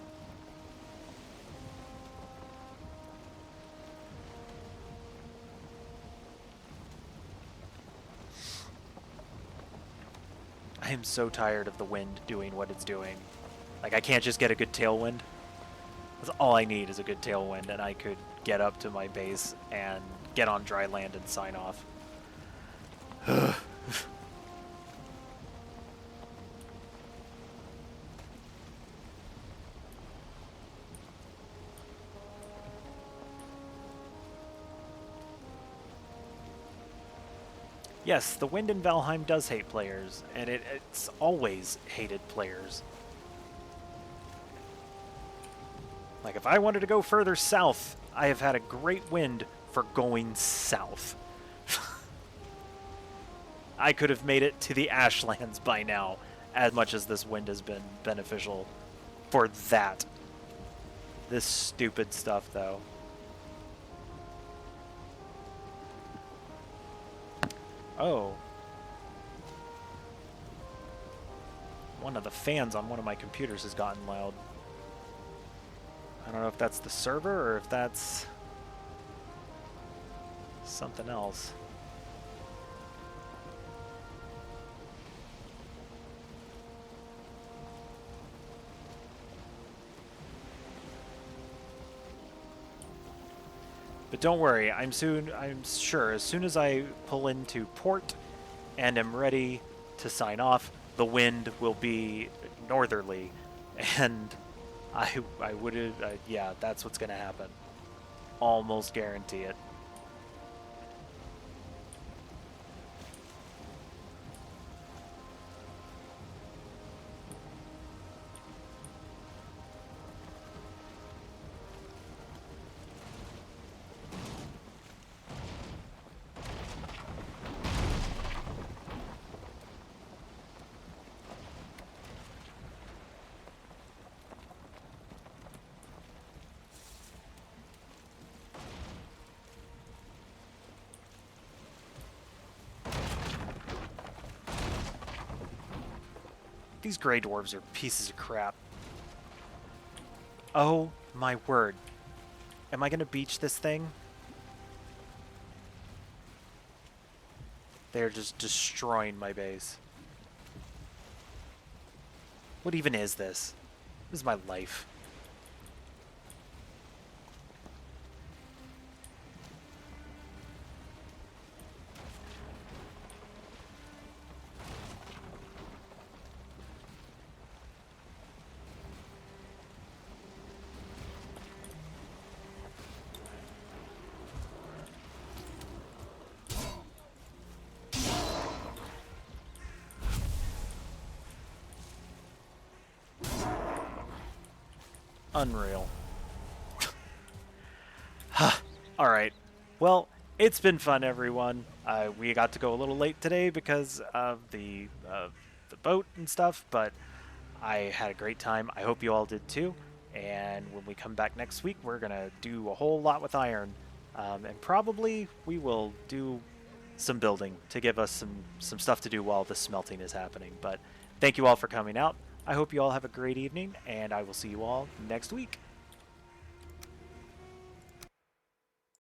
I am so tired of the wind doing what it's doing. Like, I can't just get a good tailwind. That's all I need, is a good tailwind, and I could get up to my base and get on dry land and sign off. Yes, the wind in Valheim does hate players, and it's always hated players. Like, if I wanted to go further south, I have had a great wind for going south. I could have made it to the Ashlands by now, as much as this wind has been beneficial for that. This stupid stuff, though. Oh. One of the fans on one of my computers has gotten loud. I don't know if that's the server or if that's something else. But don't worry, I'm sure as soon as I pull into port and am ready to sign off, the wind will be northerly, and I would yeah, that's what's gonna happen. Almost guarantee it. These gray dwarves are pieces of crap. Oh my word. Am I gonna beach this thing? They're just destroying my base. What even is this? This is my life. Unreal. Alright. Well, it's been fun, everyone. We got to go a little late today because of the boat and stuff, but I had a great time. I hope you all did too. And when we come back next week, we're going to do a whole lot with iron. And probably we will do some building to give us some stuff to do while the smelting is happening. But thank you all for coming out. I hope you all have a great evening, and I will see you all next week.